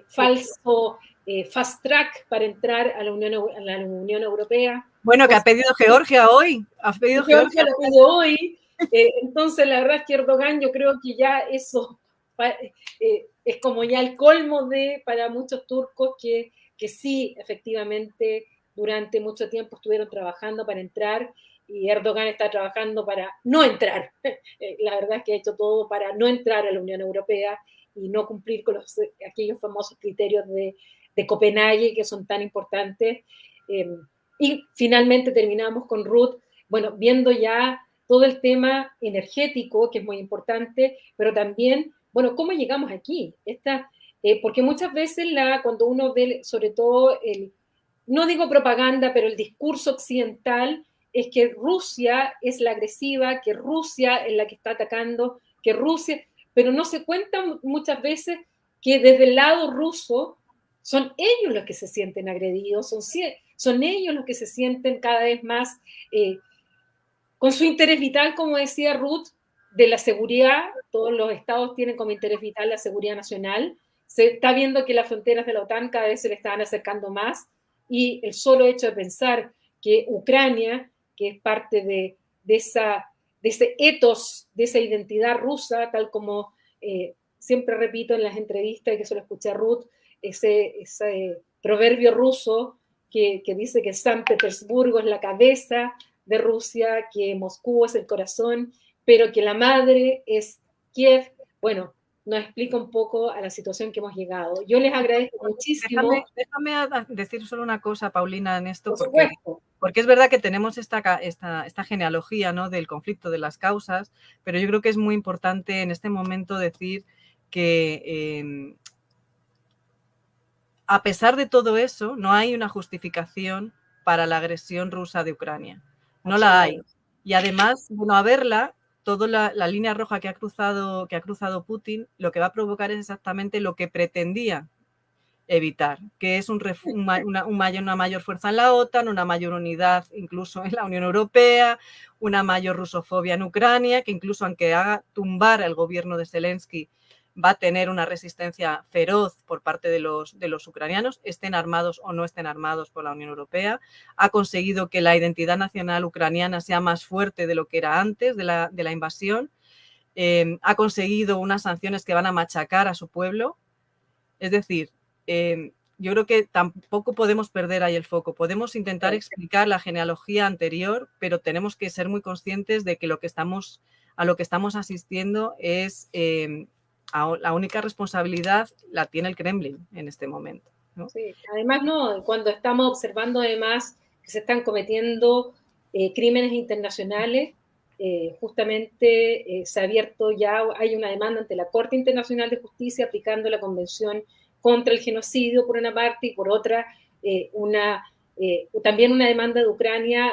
falso fast track para entrar a la Unión Europea. Bueno, que ha pedido Georgia hoy. Georgia lo pidió hoy. Entonces, la verdad es que Erdogan, yo creo que ya eso es como ya el colmo para muchos turcos que sí, efectivamente, durante mucho tiempo estuvieron trabajando para entrar, y Erdogan está trabajando para no entrar. La verdad es que ha hecho todo para no entrar a la Unión Europea y no cumplir con aquellos famosos criterios de Copenhague que son tan importantes. Y finalmente terminamos con Ruth, bueno, viendo ya todo el tema energético, que es muy importante, pero también, bueno, ¿cómo llegamos aquí? Porque muchas veces cuando uno ve, sobre todo, no digo propaganda, pero el discurso occidental es que Rusia es la agresiva, que Rusia es la que está atacando, que Rusia, pero no se cuenta muchas veces que desde el lado ruso son ellos los que se sienten agredidos, son ellos los que se sienten cada vez más con su interés vital, como decía Ruth, de la seguridad. Todos los estados tienen como interés vital la seguridad nacional. Se está viendo que las fronteras de la OTAN cada vez se le están acercando más, y el solo hecho de pensar que Ucrania, que es parte de ese ethos, de esa identidad rusa, tal como siempre repito en las entrevistas, y que se lo escuché a Ruth, ese proverbio ruso que dice que San Petersburgo es la cabeza de Rusia, que Moscú es el corazón, pero que la madre es Kiev. Bueno, nos explica un poco a la situación que hemos llegado. Yo les agradezco muchísimo. Déjame decir solo una cosa, Paulina, en esto, porque es verdad que tenemos esta genealogía, ¿no?, del conflicto, de las causas, pero yo creo que es muy importante en este momento decir que a pesar de todo eso, no hay una justificación para la agresión rusa de Ucrania. No la hay. Y además, bueno, a verla, toda la línea roja que ha cruzado Putin, lo que va a provocar es exactamente lo que pretendía evitar, que es una mayor fuerza en la OTAN, una mayor unidad incluso en la Unión Europea, una mayor rusofobia en Ucrania, que incluso aunque haga tumbar el gobierno de Zelensky, va a tener una resistencia feroz por parte de los ucranianos, estén armados o no estén armados por la Unión Europea. Ha conseguido que la identidad nacional ucraniana sea más fuerte de lo que era antes de la invasión. ha conseguido unas sanciones que van a machacar a su pueblo. Es decir, yo creo que tampoco podemos perder ahí el foco. Podemos intentar explicar la genealogía anterior, pero tenemos que ser muy conscientes de que a lo que estamos asistiendo es la única responsabilidad la tiene el Kremlin en este momento, ¿no? Sí, además, cuando estamos observando además que se están cometiendo crímenes internacionales, justamente se ha abierto ya, hay una demanda ante la Corte Internacional de Justicia aplicando la Convención contra el Genocidio por una parte y por otra también una demanda de Ucrania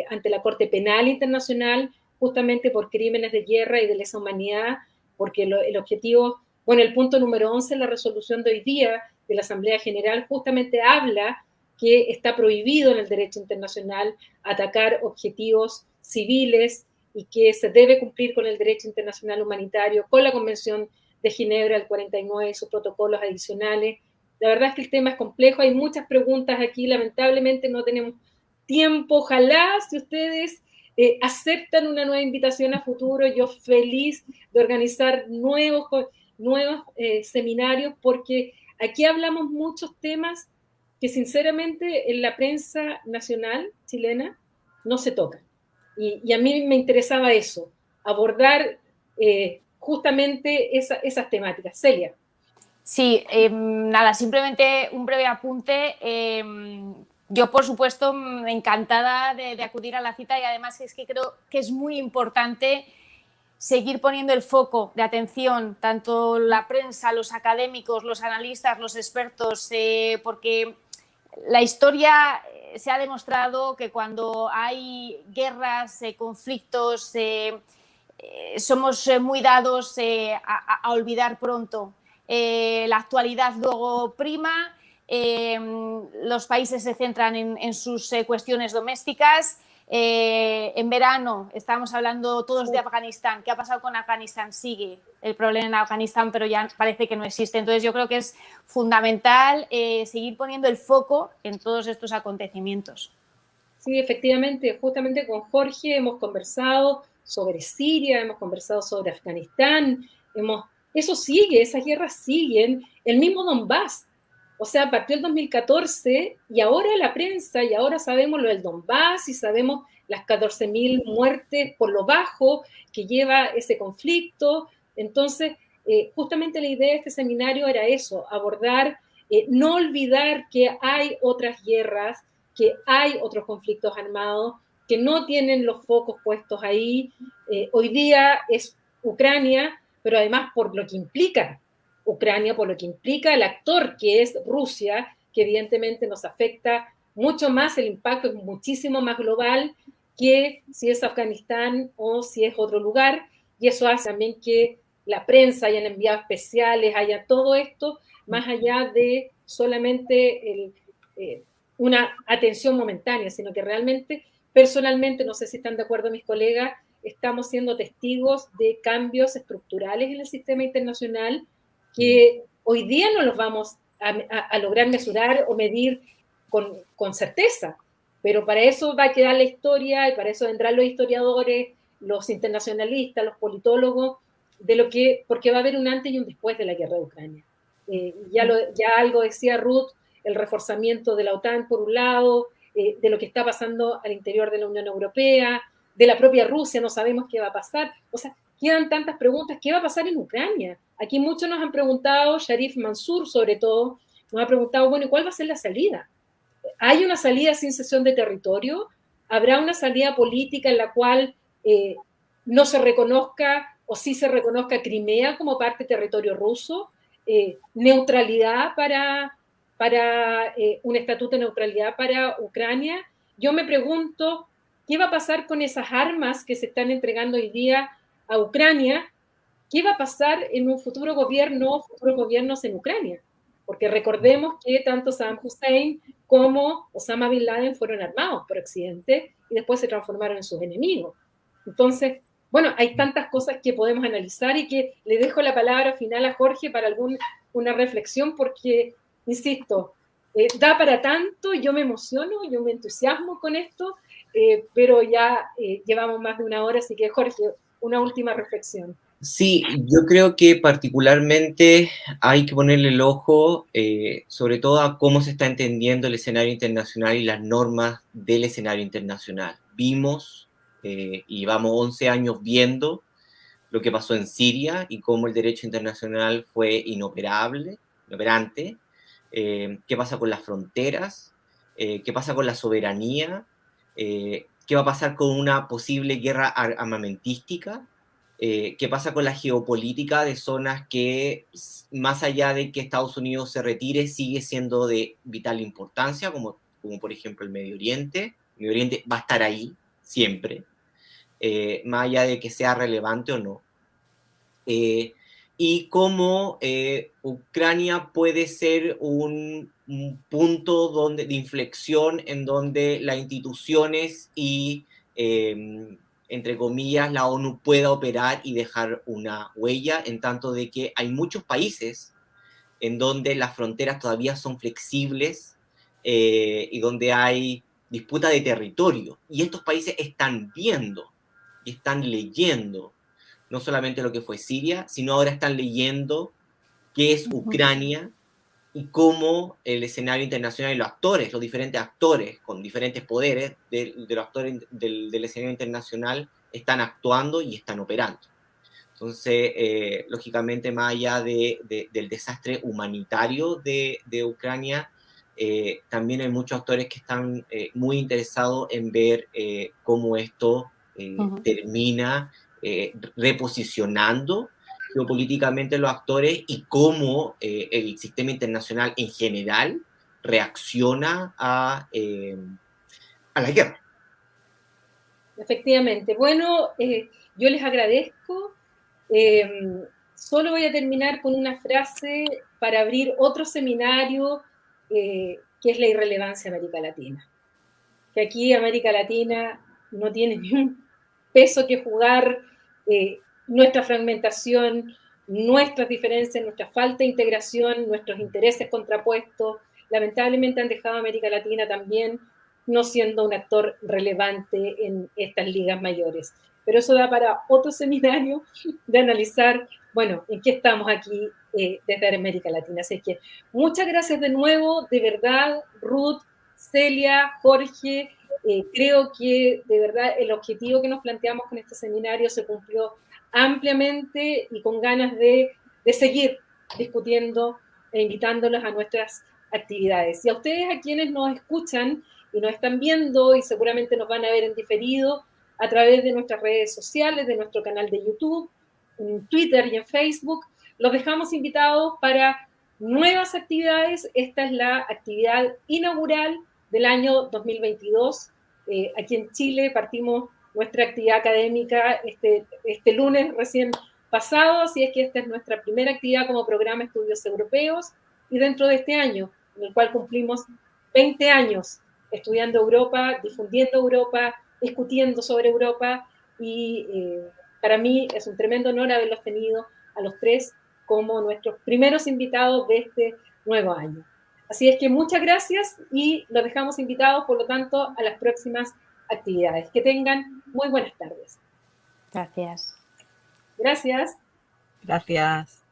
ante la Corte Penal Internacional justamente por crímenes de guerra y de lesa humanidad, porque el objetivo, el punto número 11 en la resolución de hoy día de la Asamblea General justamente habla que está prohibido en el derecho internacional atacar objetivos civiles y que se debe cumplir con el derecho internacional humanitario, con la Convención de Ginebra del 49 y sus protocolos adicionales. La verdad es que el tema es complejo, hay muchas preguntas aquí, lamentablemente no tenemos tiempo. Ojalá si ustedes aceptan una nueva invitación a futuro, yo feliz de organizar nuevos seminarios, porque aquí hablamos muchos temas que sinceramente en la prensa nacional chilena no se tocan. Y a mí me interesaba eso, abordar justamente esas temáticas. Celia. Sí, nada, simplemente un breve apunte. Yo, por supuesto, encantada de acudir a la cita y además es que creo que es muy importante seguir poniendo el foco de atención, tanto la prensa, los académicos, los analistas, los expertos, porque la historia se ha demostrado que cuando hay guerras, conflictos, somos muy dados a olvidar pronto. La actualidad luego prima, los países se centran en sus cuestiones domésticas. En verano estábamos hablando todos de Afganistán. ¿Qué ha pasado con Afganistán? Sigue el problema en Afganistán, pero ya parece que no existe. Entonces yo creo que es fundamental seguir poniendo el foco en todos estos acontecimientos. Sí, efectivamente, justamente con Jorge hemos conversado sobre Siria, hemos conversado sobre Afganistán, eso sigue, esas guerras siguen, el mismo Donbass. O sea, partió el 2014 y ahora la prensa, y ahora sabemos lo del Donbass y sabemos las 14.000 muertes por lo bajo que lleva ese conflicto. Entonces, justamente la idea de este seminario era eso, abordar, no olvidar que hay otras guerras, que hay otros conflictos armados, que no tienen los focos puestos ahí. Hoy día es Ucrania, pero además por lo que implica Ucrania, por lo que implica el actor que es Rusia, que evidentemente nos afecta mucho más, el impacto es muchísimo más global que si es Afganistán o si es otro lugar, y eso hace también que la prensa hayan enviado especiales, haya todo esto, más allá de solamente una atención momentánea, sino que realmente, personalmente, no sé si están de acuerdo mis colegas, estamos siendo testigos de cambios estructurales en el sistema internacional que hoy día no los vamos a lograr mesurar o medir con certeza, pero para eso va a quedar la historia y para eso vendrán los historiadores, los internacionalistas, los politólogos, porque va a haber un antes y un después de la guerra de Ucrania. Ya algo decía Ruth, el reforzamiento de la OTAN por un lado, de lo que está pasando al interior de la Unión Europea, de la propia Rusia, no sabemos qué va a pasar. O sea, quedan tantas preguntas. ¿Qué va a pasar en Ucrania? Aquí muchos nos han preguntado, Sharif Mansur sobre todo, nos ha preguntado, bueno, ¿y cuál va a ser la salida? ¿Hay una salida sin cesión de territorio? ¿Habrá una salida política en la cual no se reconozca o sí se reconozca Crimea como parte del territorio ruso? ¿Neutralidad para un estatuto de neutralidad para Ucrania? Yo me pregunto, ¿qué va a pasar con esas armas que se están entregando hoy día a Ucrania? ¿Qué va a pasar en un futuros gobiernos en Ucrania? Porque recordemos que tanto Saddam Hussein como Osama Bin Laden fueron armados por Occidente y después se transformaron en sus enemigos. Entonces, bueno, hay tantas cosas que podemos analizar y que le dejo la palabra final a Jorge para una reflexión porque, insisto, da para tanto, yo me emociono, yo me entusiasmo con esto, pero ya llevamos más de una hora, así que Jorge, una última reflexión. Sí, yo creo que particularmente hay que ponerle el ojo, sobre todo a cómo se está entendiendo el escenario internacional y las normas del escenario internacional. Vimos, y vamos 11 años viendo lo que pasó en Siria y cómo el derecho internacional fue inoperante. ¿Qué pasa con las fronteras? ¿Qué pasa con la soberanía? ¿Qué va a pasar con una posible guerra armamentística? ¿Qué pasa con la geopolítica de zonas que, más allá de que Estados Unidos se retire, sigue siendo de vital importancia, como por ejemplo el Medio Oriente? El Medio Oriente va a estar ahí siempre, más allá de que sea relevante o no. Y cómo Ucrania puede ser un punto de inflexión en donde las instituciones y, entre comillas, la ONU pueda operar y dejar una huella, en tanto de que hay muchos países en donde las fronteras todavía son flexibles, y donde hay disputa de territorio. Y estos países están viendo y están leyendo no solamente lo que fue Siria, sino ahora están leyendo qué es Ucrania y cómo el escenario internacional y los actores, los diferentes actores con diferentes poderes de los actores del escenario internacional están actuando y están operando. Entonces, lógicamente, más allá del desastre humanitario de Ucrania, también hay muchos actores que están muy interesados en ver cómo esto termina reposicionando geopolíticamente los actores y cómo el sistema internacional en general reacciona a la guerra. Efectivamente. Bueno, yo les agradezco. Solo voy a terminar con una frase para abrir otro seminario, que es la irrelevancia de América Latina. Que aquí América Latina no tiene ni un peso que jugar, nuestra fragmentación, nuestras diferencias, nuestra falta de integración, nuestros intereses contrapuestos, lamentablemente han dejado a América Latina también no siendo un actor relevante en estas ligas mayores. Pero eso da para otro seminario de analizar, bueno, en qué estamos aquí desde América Latina. Así que muchas gracias de nuevo, de verdad, Ruth, Celia, Jorge. Creo que de verdad el objetivo que nos planteamos con este seminario se cumplió ampliamente y con ganas de seguir discutiendo e invitándolos a nuestras actividades. Y a ustedes, a quienes nos escuchan y nos están viendo y seguramente nos van a ver en diferido a través de nuestras redes sociales, de nuestro canal de YouTube, en Twitter y en Facebook, los dejamos invitados para nuevas actividades. Esta es la actividad inaugural del año 2022. Aquí en Chile partimos nuestra actividad académica este lunes recién pasado, así es que esta es nuestra primera actividad como programa de estudios europeos, y dentro de este año, en el cual cumplimos 20 años estudiando Europa, difundiendo Europa, discutiendo sobre Europa, y para mí es un tremendo honor haberlos tenido a los tres como nuestros primeros invitados de este nuevo año. Así es que muchas gracias y los dejamos invitados, por lo tanto, a las próximas actividades. Que tengan muy buenas tardes. Gracias. Gracias. Gracias.